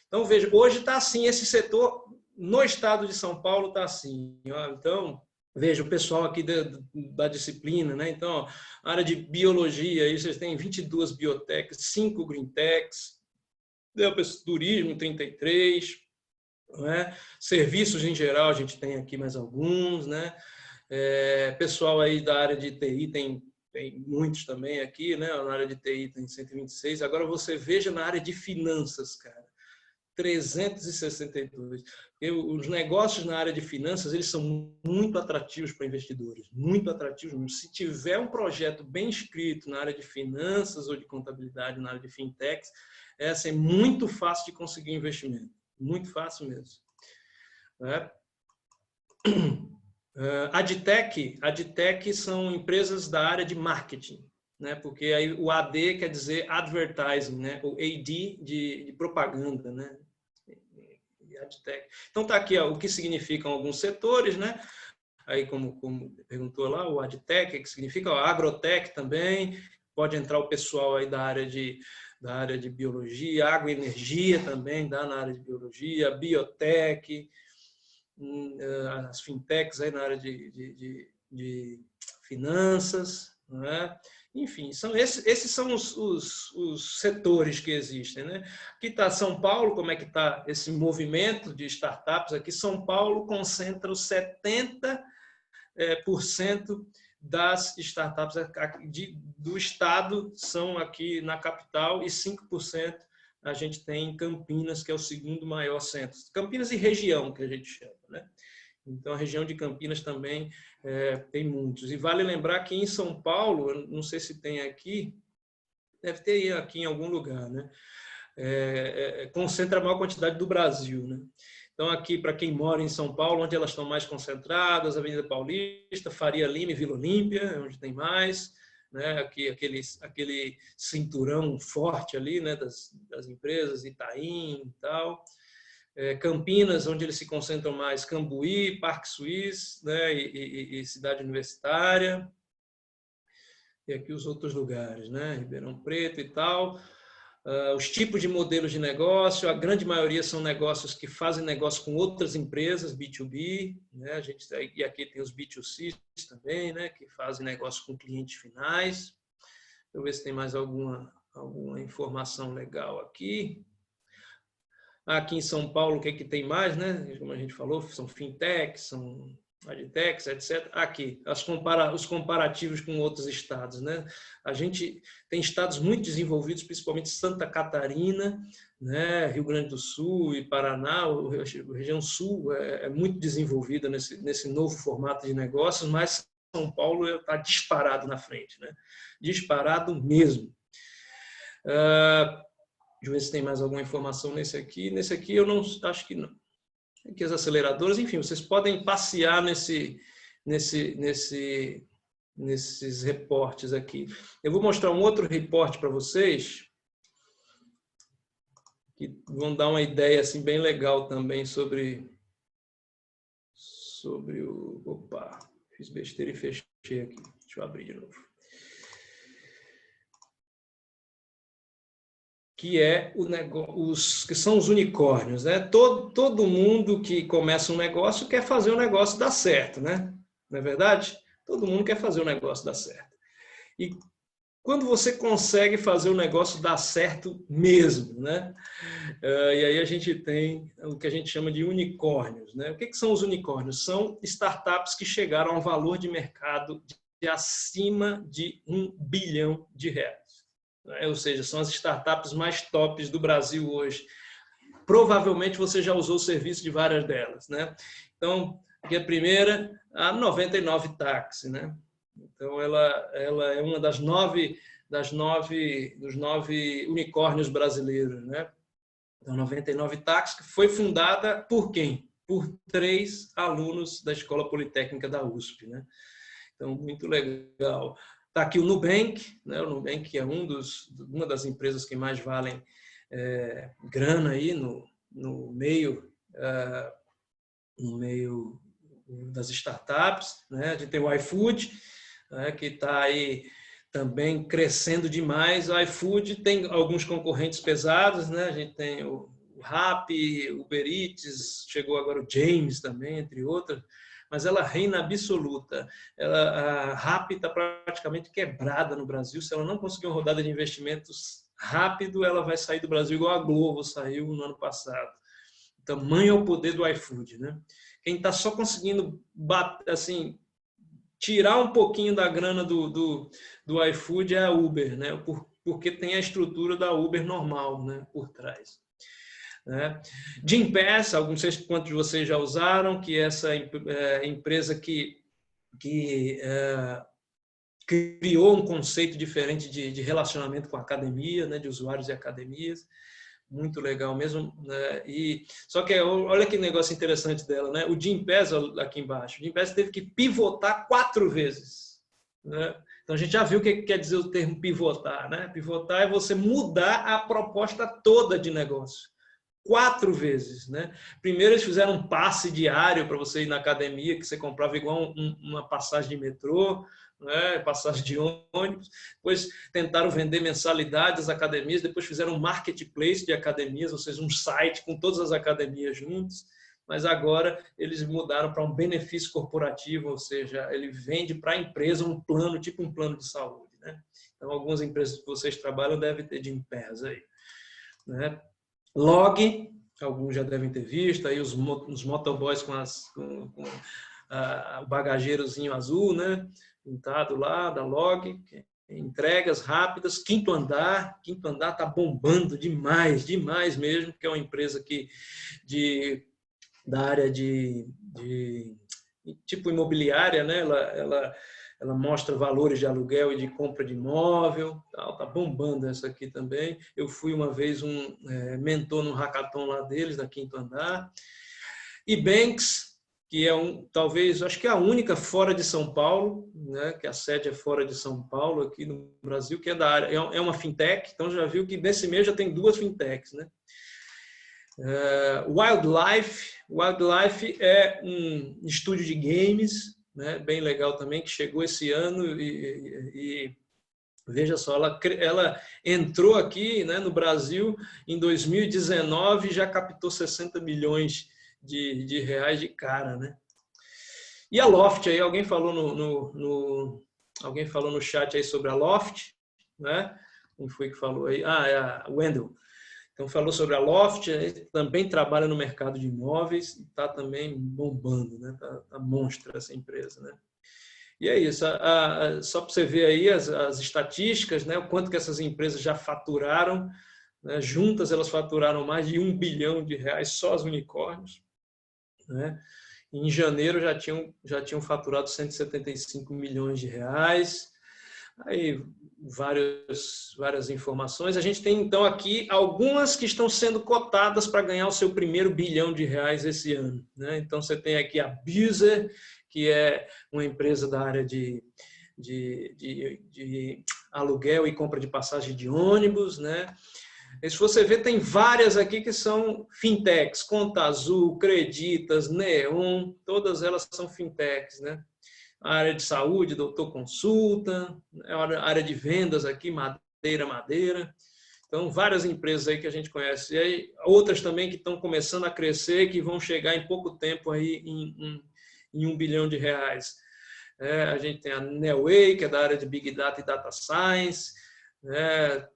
Então, veja, hoje está assim, esse setor no estado de São Paulo está assim. Ó, então, veja, o pessoal aqui da disciplina, né? Então, a área de biologia, aí vocês têm 22 biotechs, 5 green techs, turismo, 33, né? Serviços em geral, a gente tem aqui mais alguns, né? Pessoal aí da área de TI tem muitos também aqui, né? Na área de TI tem 126. Agora você veja na área de finanças, cara, 362. Os negócios na área de finanças, eles são muito atrativos para investidores, muito atrativos. Se tiver um projeto bem escrito na área de finanças ou de contabilidade, na área de fintechs, é assim, muito fácil de conseguir investimento, muito fácil mesmo. Adtech são empresas da área de marketing, né? Porque aí o AD quer dizer advertising, né? O AD de propaganda, né? Adtech. Então tá aqui, ó, o que significam alguns setores, né? Aí como perguntou lá, o Adtech, que significa a Agrotech também, pode entrar o pessoal aí da área de biologia, água e energia também, dá na área de biologia, biotech, as fintechs aí na área de finanças, né? Enfim, esses são os setores que existem, né? Aqui está São Paulo, como é que está esse movimento de startups aqui? São Paulo concentra os 70% das startups do estado são aqui na capital e 5% a gente tem Campinas, que é o segundo maior centro. Campinas e região, que a gente chama, né? Então, a região de Campinas também tem muitos. E vale lembrar que em São Paulo, não sei se tem aqui, deve ter aqui em algum lugar, né? Concentra a maior quantidade do Brasil, né? Então, aqui, para quem mora em São Paulo, onde elas estão mais concentradas, Avenida Paulista, Faria Lima e Vila Olímpia, onde tem mais, né? Aqui, aquele cinturão forte ali, né? das empresas, Itaim e tal. Campinas, onde eles se concentram mais, Cambuí, Parque Suíço, né? e Cidade Universitária. E aqui os outros lugares, né? Ribeirão Preto e tal. Os tipos de modelos de negócio, a grande maioria são negócios que fazem negócio com outras empresas, B2B, né? E aqui tem os B2C também, né? Que fazem negócio com clientes finais. Deixa eu ver se tem mais alguma informação legal aqui. Aqui em São Paulo, o que é que tem mais, né? Como a gente falou, são fintechs, são adtechs, etc. Aqui, os comparativos com outros estados, né? A gente tem estados muito desenvolvidos, principalmente Santa Catarina, né? Rio Grande do Sul e Paraná. A região sul é muito desenvolvida nesse novo formato de negócios, mas São Paulo está disparado na frente, né? Disparado mesmo. Deixa eu ver se tem mais alguma informação nesse aqui. Nesse aqui eu não acho que não. Aqui as aceleradoras, enfim, vocês podem passear nesses reportes aqui. Eu vou mostrar um outro reporte para vocês que vão dar uma ideia assim bem legal também sobre o... Opa, fiz besteira e fechei aqui. Deixa eu abrir de novo. Que que são os unicórnios, né? Todo mundo que começa um negócio quer fazer o negócio dar certo, né? Não é verdade? Todo mundo quer fazer o negócio dar certo. E quando você consegue fazer o negócio dar certo mesmo, né? E aí a gente tem o que a gente chama de unicórnios, né? O que são os unicórnios? São startups que chegaram a um valor de mercado de acima de R$1 bilhão. Ou seja, são as startups mais tops do Brasil hoje. Provavelmente você já usou o serviço de várias delas, né? Então, aqui a primeira, a 99 Táxi, né? Então, ela é uma dos nove unicórnios brasileiros, né? Então, 99 Táxi, que foi fundada por quem? Por 3 alunos da Escola Politécnica da USP, né? Então, muito legal. Está aqui o Nubank, né? O Nubank é uma das empresas que mais valem grana aí no meio das startups, né? A gente tem o iFood, né? Que está aí também crescendo demais. O iFood tem alguns concorrentes pesados, né? A gente tem o Rappi, o Uber Eats, chegou agora o James também, entre outros. Mas ela reina absoluta. A Rappi está praticamente quebrada no Brasil. Se ela não conseguir uma rodada de investimentos rápido, ela vai sair do Brasil igual a Globo saiu no ano passado. Tamanho é o poder do iFood, né? Quem está só conseguindo assim, tirar um pouquinho da grana do iFood é a Uber, né? Porque tem a estrutura da Uber normal, né? Por trás. Gympass, não sei quantos de vocês já usaram, que é essa empresa que criou um conceito diferente de relacionamento com a academia, né, de usuários e academias. Muito legal mesmo. Né? Só que olha que negócio interessante dela, né? O Gympass, aqui embaixo, o Gympass teve que pivotar 4 vezes. Né? Então, a gente já viu o que quer dizer o termo pivotar. Né? Pivotar é você mudar a proposta toda de negócio. 4 vezes, né? Primeiro eles fizeram um passe diário para você ir na academia, que você comprava igual uma passagem de metrô, né? Passagem de ônibus. Depois tentaram vender mensalidades às academias, depois fizeram um marketplace de academias, ou seja, um site com todas as academias juntas. Mas agora eles mudaram para um benefício corporativo, ou seja, ele vende para a empresa um plano, tipo um plano de saúde, né? Então, algumas empresas que vocês trabalham devem ter Gympass aí, né? Log, alguns já devem ter visto, aí os motoboys com o bagageirozinho azul, né? Pintado lá, da Log, entregas rápidas, quinto andar está bombando demais, demais mesmo, porque é uma empresa da área de tipo imobiliária, né? Ela mostra valores de aluguel e de compra de imóvel, tá bombando essa aqui também. Eu fui uma vez mentor no hackathon lá deles, da quinto andar. E Banks, que é talvez, acho que é a única fora de São Paulo, né, que a sede é fora de São Paulo, aqui no Brasil, que é da área, é uma fintech, então já viu que nesse mês já tem 2 fintechs, né? Wildlife é um estúdio de games, né, bem legal também, que chegou esse ano e veja só, ela entrou aqui, né, no Brasil em 2019 e já captou 60 milhões de reais de cara, né? E a Loft, aí alguém falou alguém falou no chat aí sobre a Loft, né? Quem foi que falou aí? É a Wendell. Então falou sobre a Loft, também trabalha no mercado de imóveis e está também bombando, né? Tá monstra essa empresa, né? E é isso, só para você ver aí as estatísticas, né? O quanto que essas empresas já faturaram, né? Juntas elas faturaram mais de 1 bilhão de reais, só as unicórnios, né? Em janeiro já tinham faturado 175 milhões de reais. Aí várias informações. A gente tem então aqui algumas que estão sendo cotadas para ganhar o seu primeiro bilhão de reais esse ano, né? Então você tem aqui a Buser, que é uma empresa da área de aluguel e compra de passagem de ônibus, né? E se você ver, tem várias aqui que são fintechs, Conta Azul, Creditas, Neon, todas elas são fintechs, né? A área de saúde, Doutor Consulta, a área de vendas aqui, Madeira. Então, várias empresas aí que a gente conhece. E aí, outras também que estão começando a crescer, que vão chegar em pouco tempo aí em 1 bilhão de reais. A gente tem a Neoway, que é da área de Big Data e Data Science, né?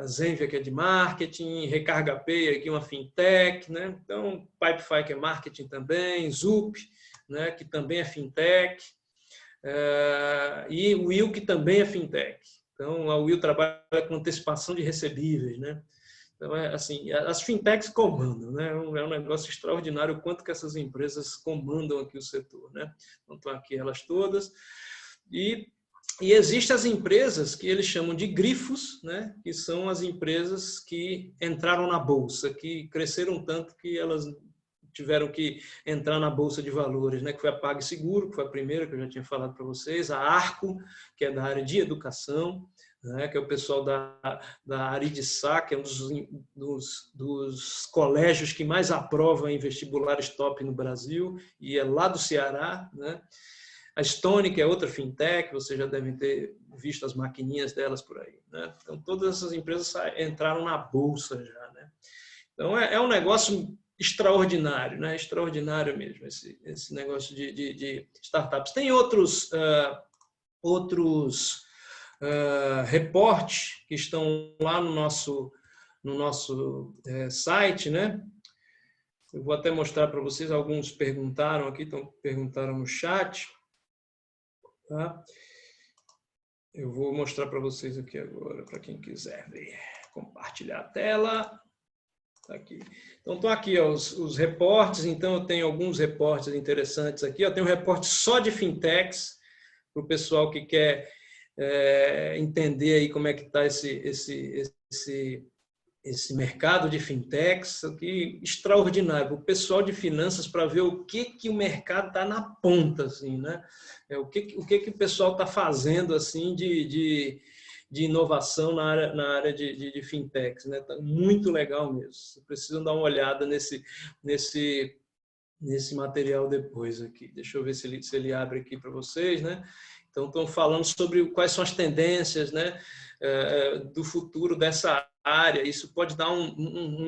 A Zenvia, que é de marketing, Recarga Pay, aqui uma fintech, né? Então, Pipefy, que é marketing também, Zup, né? Que também é fintech, e Will, que também é fintech. Então, a Will trabalha com antecipação de recebíveis, né? Então, assim, as fintechs comandam, né? É um negócio extraordinário o quanto que essas empresas comandam aqui o setor, né? Então, estão aqui elas todas. E existem as empresas que eles chamam de grifos, né? Que são as empresas que entraram na bolsa, que cresceram tanto que elas tiveram que entrar na bolsa de valores, né? Que foi a PagSeguro, que foi a primeira que eu já tinha falado para vocês, a Arco, que é da área de educação, né? Que é o pessoal da Aridiçá, que é um dos colégios que mais aprova em vestibulares top no Brasil, e é lá do Ceará, né? A Stone, que é outra fintech, vocês já devem ter visto as maquininhas delas por aí, né? Então, todas essas empresas entraram na bolsa já, né? Então, é um negócio extraordinário, né? Extraordinário mesmo, esse negócio de startups. Tem outros reportes que estão lá no nosso site, né? Eu vou até mostrar para vocês, alguns perguntaram aqui, perguntaram no chat. Tá? Eu vou mostrar para vocês aqui agora, para quem quiser ver. Compartilhar a tela. Tá aqui. Então, estão aqui ó, os reportes. Então, eu tenho alguns reportes interessantes aqui. Eu tenho um reporte só de fintechs, para o pessoal que quer entender aí como é que está esse mercado de fintechs, aqui, extraordinário. O pessoal de finanças para ver o que o mercado está na ponta, assim, né? O que o pessoal está fazendo assim de inovação na área de fintechs, né? Tá muito legal mesmo. Vocês precisam dar uma olhada nesse material depois aqui. Deixa eu ver se ele abre aqui para vocês, né? Então, estão falando sobre quais são as tendências, né, do futuro dessa área. Isso pode dar um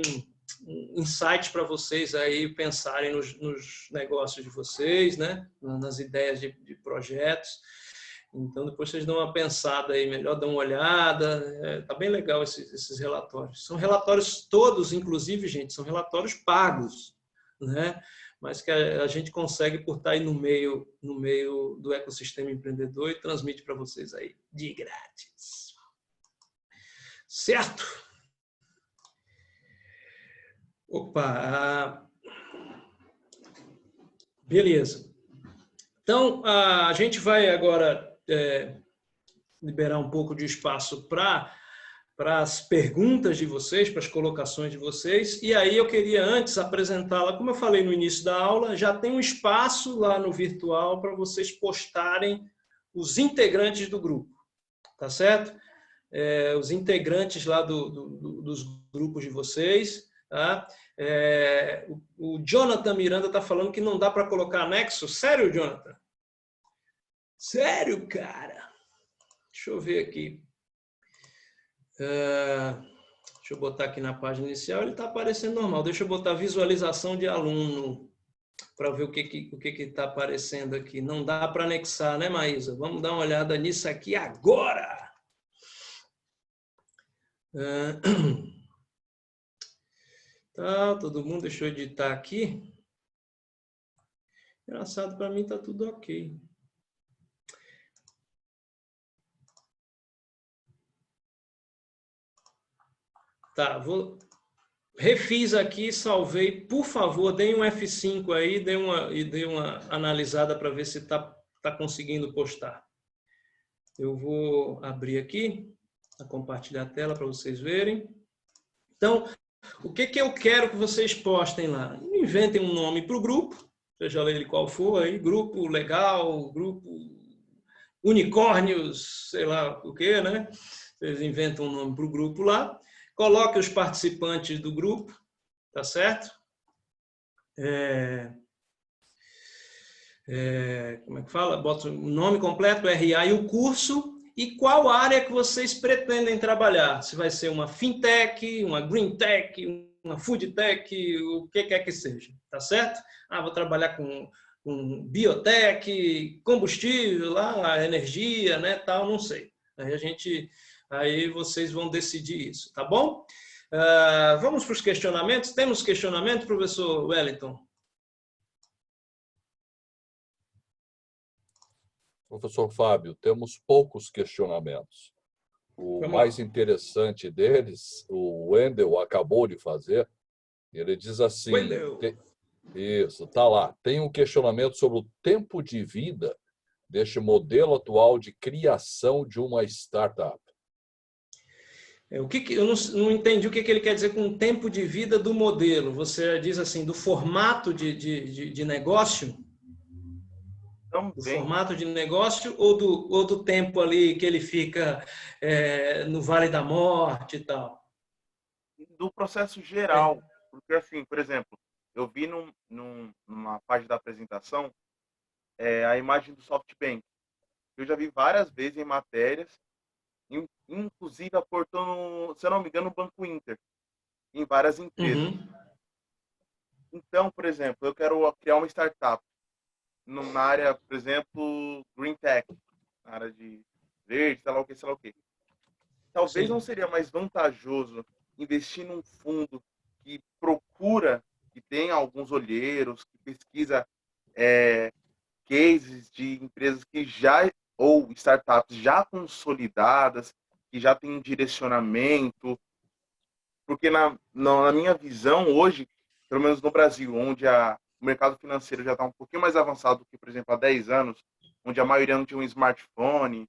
insight para vocês aí pensarem nos negócios de vocês, né, nas ideias de projetos. Então, depois vocês dão uma pensada aí, melhor dão uma olhada. Tá bem legal esses relatórios. São relatórios todos, inclusive, gente, são relatórios pagos, né? mas que a gente consegue por estar aí no meio do ecossistema empreendedor e transmite para vocês aí de grátis. Certo? Opa! Beleza. Então, a gente vai agora liberar um pouco de espaço para as perguntas de vocês, para as colocações de vocês. E aí eu queria antes apresentá-la, como eu falei no início da aula, já tem um espaço lá no virtual para vocês postarem os integrantes do grupo, tá certo? Os integrantes lá dos grupos de vocês, tá? O Jonathan Miranda está falando que não dá para colocar anexo. Sério, Jonathan? Sério, cara? Deixa eu ver aqui. Deixa eu botar aqui na página inicial, ele está aparecendo normal. Deixa eu botar visualização de aluno para ver o que está aparecendo aqui. Não dá para anexar, né, Maísa? Vamos dar uma olhada nisso aqui agora. Tá, todo mundo, deixa eu editar aqui. Engraçado, para mim está tudo ok. Tá, refiz aqui, salvei. Por favor, deem um F5 aí e dê uma analisada para ver se está conseguindo postar. Eu vou abrir aqui, compartilhar a tela para vocês verem. Então, o que eu quero que vocês postem lá? Inventem um nome para o grupo, seja ele qual for, aí, grupo legal, grupo unicórnios, sei lá o que, né? Vocês inventam um nome para o grupo lá. Coloque os participantes do grupo, tá certo? Como é que fala? Bota o nome completo, RA e o curso, e qual área que vocês pretendem trabalhar. Se vai ser uma fintech, uma green tech, uma food tech, o que quer que seja, tá certo? Vou trabalhar com biotech, combustível, lá, energia, né, tal, não sei. Aí vocês vão decidir isso, tá bom? Vamos para os questionamentos. Temos questionamento, professor Wellington? Professor Fábio, temos poucos questionamentos. O mais interessante deles, o Wendel acabou de fazer, ele diz assim... Isso, está lá. Tem um questionamento sobre o tempo de vida deste modelo atual de criação de uma startup. Eu não entendi o que ele quer dizer com o tempo de vida do modelo. Você diz assim, do formato de negócio? Também. Do formato de negócio ou do tempo ali que ele fica no Vale da Morte e tal? Do processo geral. Porque, assim, por exemplo, eu vi numa página da apresentação a imagem do SoftBank. Eu já vi várias vezes em matérias, inclusive aportando, se eu não me engano, o Banco Inter, em várias empresas. Então, por exemplo, eu quero criar uma startup na área, por exemplo, Green Tech, na área de verde, sei lá o que. Talvez não seria mais vantajoso investir num fundo que procura, que tem alguns olheiros, que pesquisa cases de empresas que já, ou startups já consolidadas, que já têm um direcionamento, porque na minha visão hoje, pelo menos no Brasil, onde o mercado financeiro já está um pouquinho mais avançado do que, por exemplo, há 10 anos, onde a maioria não tinha um smartphone,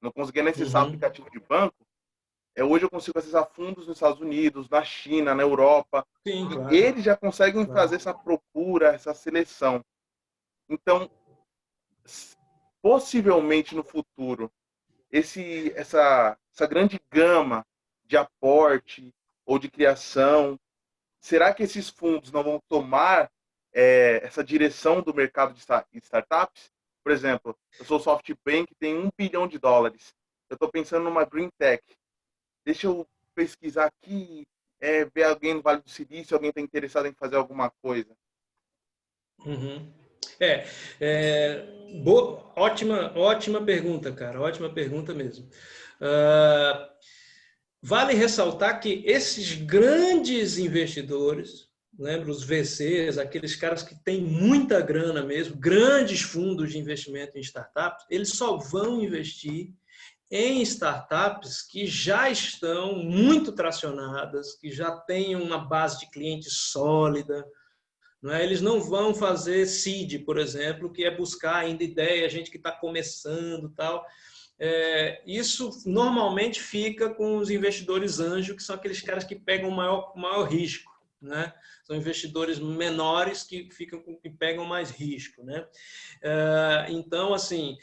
não conseguia nem acessar aplicativo de banco, hoje eu consigo acessar fundos nos Estados Unidos, na China, na Europa, Sim, e claro. eles já conseguem fazer essa procura, essa seleção. Então, possivelmente no futuro, essa grande gama de aporte ou de criação, será que esses fundos não vão tomar essa direção do mercado de startups? Por exemplo, eu sou o SoftBank, tem $1 bilhão. Eu estou pensando numa Green Tech. Deixa eu pesquisar aqui, ver alguém no Vale do Silício, alguém está interessado em fazer alguma coisa. Ótima pergunta, cara. Ótima pergunta mesmo. Vale ressaltar que esses grandes investidores, lembra os VCs, aqueles caras que têm muita grana mesmo, grandes fundos de investimento em startups, eles só vão investir em startups que já estão muito tracionadas, que já têm uma base de clientes sólida. Não é? Eles não vão fazer seed, por exemplo, que é buscar ainda ideia, gente que está começando e tal. Isso normalmente fica com os investidores anjo, que são aqueles caras que pegam o maior risco. Né? São investidores menores que pegam mais risco. Né? Então, assim,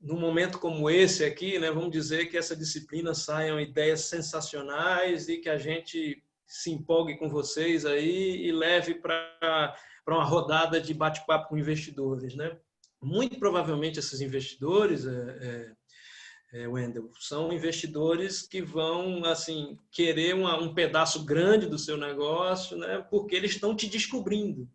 num momento como esse aqui, né, vamos dizer que essa disciplina saiam ideias sensacionais e que a gente se empolgue com vocês aí e leve para uma rodada de bate-papo com investidores. Né? Muito provavelmente esses investidores, Wendel, são investidores que vão assim querer um pedaço grande do seu negócio, né? Porque eles estão te descobrindo.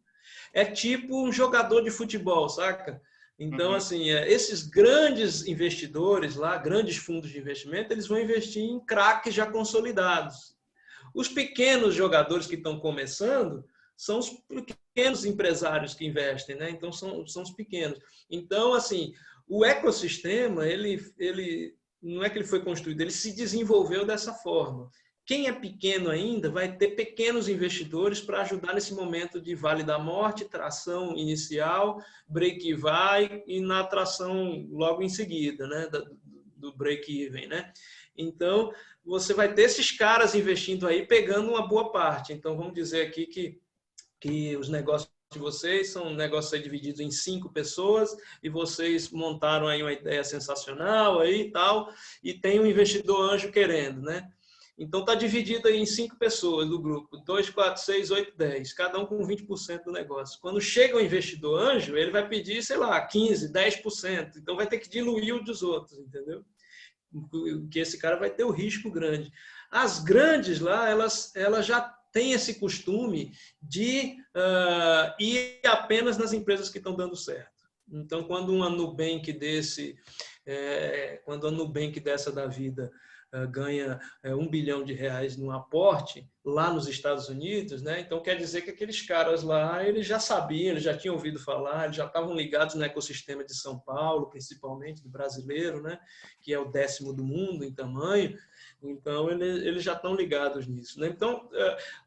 É tipo um jogador de futebol, saca? Então, assim, esses grandes investidores lá, grandes fundos de investimento, eles vão investir em craques já consolidados. Os pequenos jogadores que estão começando são os pequenos empresários que investem, né? Então, são os pequenos. Então, assim, o ecossistema, ele não é que ele foi construído, ele se desenvolveu dessa forma. Quem é pequeno ainda vai ter pequenos investidores para ajudar nesse momento de vale da morte, tração inicial, break-even e na tração logo em seguida, né? Do break-even, né? Então, você vai ter esses caras investindo aí, pegando uma boa parte. Então, vamos dizer aqui que os negócios de vocês são negócios aí divididos em 5 pessoas e vocês montaram aí uma ideia sensacional aí e tal, e tem um investidor anjo querendo, né? Então, está dividido aí em 5 pessoas do grupo, 2, 4, 6, 8, 10, cada um com 20% do negócio. Quando chega o investidor anjo, ele vai pedir, sei lá, 15, 10%. Então, vai ter que diluir o dos outros, entendeu? Que esse cara vai ter o risco grande. As grandes lá, elas já têm esse costume de ir apenas nas empresas que estão dando certo. Então, quando uma Nubank dessa da vida ganha R$1 bilhão no aporte lá nos Estados Unidos, né? Então quer dizer que aqueles caras lá, eles já sabiam, eles já tinham ouvido falar, eles já estavam ligados no ecossistema de São Paulo, principalmente do brasileiro, né? Que é o 10º do mundo em tamanho. Então eles já estão ligados nisso, né? Então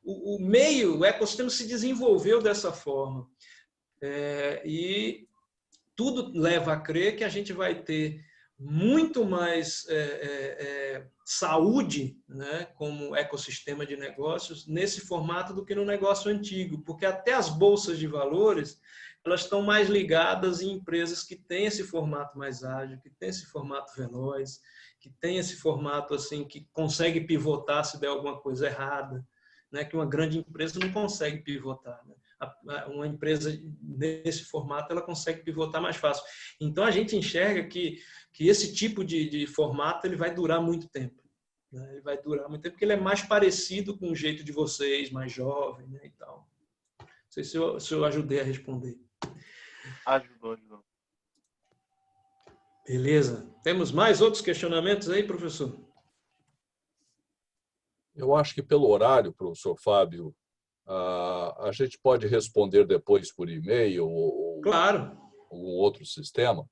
o ecossistema se desenvolveu dessa forma e tudo leva a crer que a gente vai ter muito mais saúde, né, como ecossistema de negócios nesse formato do que no negócio antigo, porque até as bolsas de valores elas estão mais ligadas em empresas que têm esse formato mais ágil, que têm esse formato veloz, que têm esse formato assim que consegue pivotar se der alguma coisa errada, né, que uma grande empresa não consegue pivotar, né? Uma empresa nesse formato ela consegue pivotar mais fácil. Então a gente enxerga que esse tipo de formato ele vai durar muito tempo, né? Ele vai durar muito tempo porque ele é mais parecido com o jeito de vocês, mais jovem, né, e tal. Não sei se eu ajudei a responder. Ajudou. Beleza. Temos mais outros questionamentos aí, professor? Eu acho que pelo horário, professor Fábio, a gente pode responder depois por e-mail ou claro. algum outro sistema.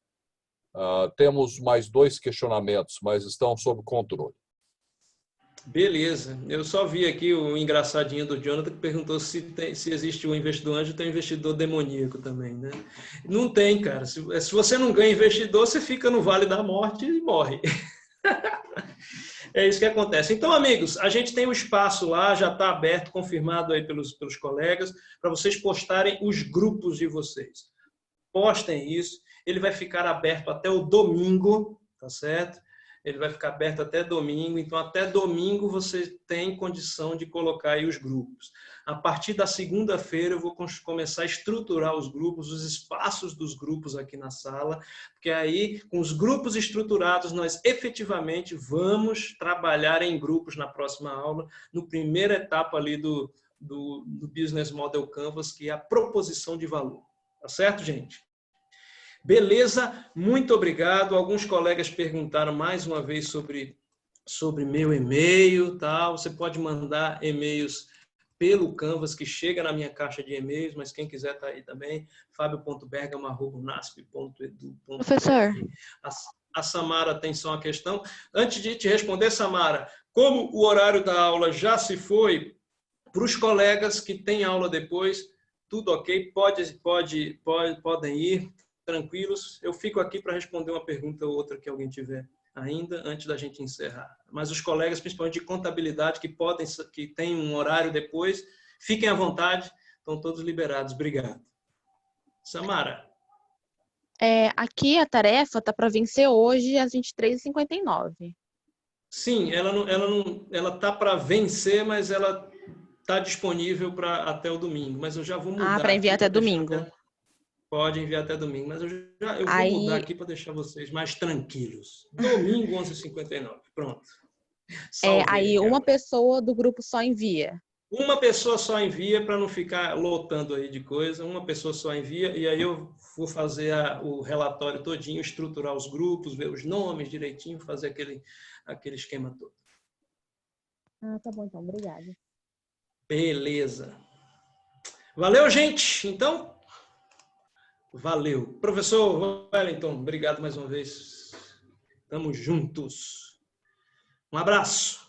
Temos mais 2 questionamentos, mas estão sob controle. Beleza. Eu só vi aqui o engraçadinho do Jonathan que perguntou se existe o investidor anjo, tem o investidor demoníaco também, né? Não tem, cara. Se você não ganha investidor, você fica no Vale da Morte e morre. É isso que acontece. Então, amigos, a gente tem um espaço lá, já está aberto, confirmado aí pelos colegas, para vocês postarem os grupos de vocês. Postem isso. Ele vai ficar aberto até o domingo, tá certo? Ele vai ficar aberto até domingo. Então, até domingo você tem condição de colocar aí os grupos. A partir da segunda-feira eu vou começar a estruturar os grupos, os espaços dos grupos aqui na sala, porque aí, com os grupos estruturados, nós efetivamente vamos trabalhar em grupos na próxima aula, no primeira etapa ali do Business Model Canvas, que é a proposição de valor. Tá certo, gente? Beleza? Muito obrigado. Alguns colegas perguntaram mais uma vez sobre meu e-mail, tá? Você pode mandar e-mails pelo Canvas, que chega na minha caixa de e-mails, mas quem quiser tá aí também, fabio.bergamo@unasp.edu.br. Professor. A Samara tem só uma questão. Antes de te responder, Samara, como o horário da aula já se foi, para os colegas que têm aula depois, tudo ok, podem ir tranquilos. Eu fico aqui para responder uma pergunta ou outra que alguém tiver ainda, antes da gente encerrar. Mas os colegas, principalmente de contabilidade, que têm um horário depois, fiquem à vontade, estão todos liberados. Obrigado. Samara. Aqui a tarefa está para vencer hoje às 23h59. Sim, ela está para vencer, mas ela está disponível até o domingo. Mas eu já vou mudar. Para enviar até domingo. Pode enviar até domingo, mas eu vou mudar aqui para deixar vocês mais tranquilos. Domingo, 11h59. Pronto. Aí uma pessoa do grupo só envia. Uma pessoa só envia para não ficar lotando aí de coisa. Uma pessoa só envia e aí eu vou fazer o relatório todinho, estruturar os grupos, ver os nomes direitinho, fazer aquele esquema todo. Tá bom, então. Obrigada. Beleza. Valeu, gente. Então, valeu. Professor Wellington, obrigado mais uma vez. Tamo juntos. Um abraço.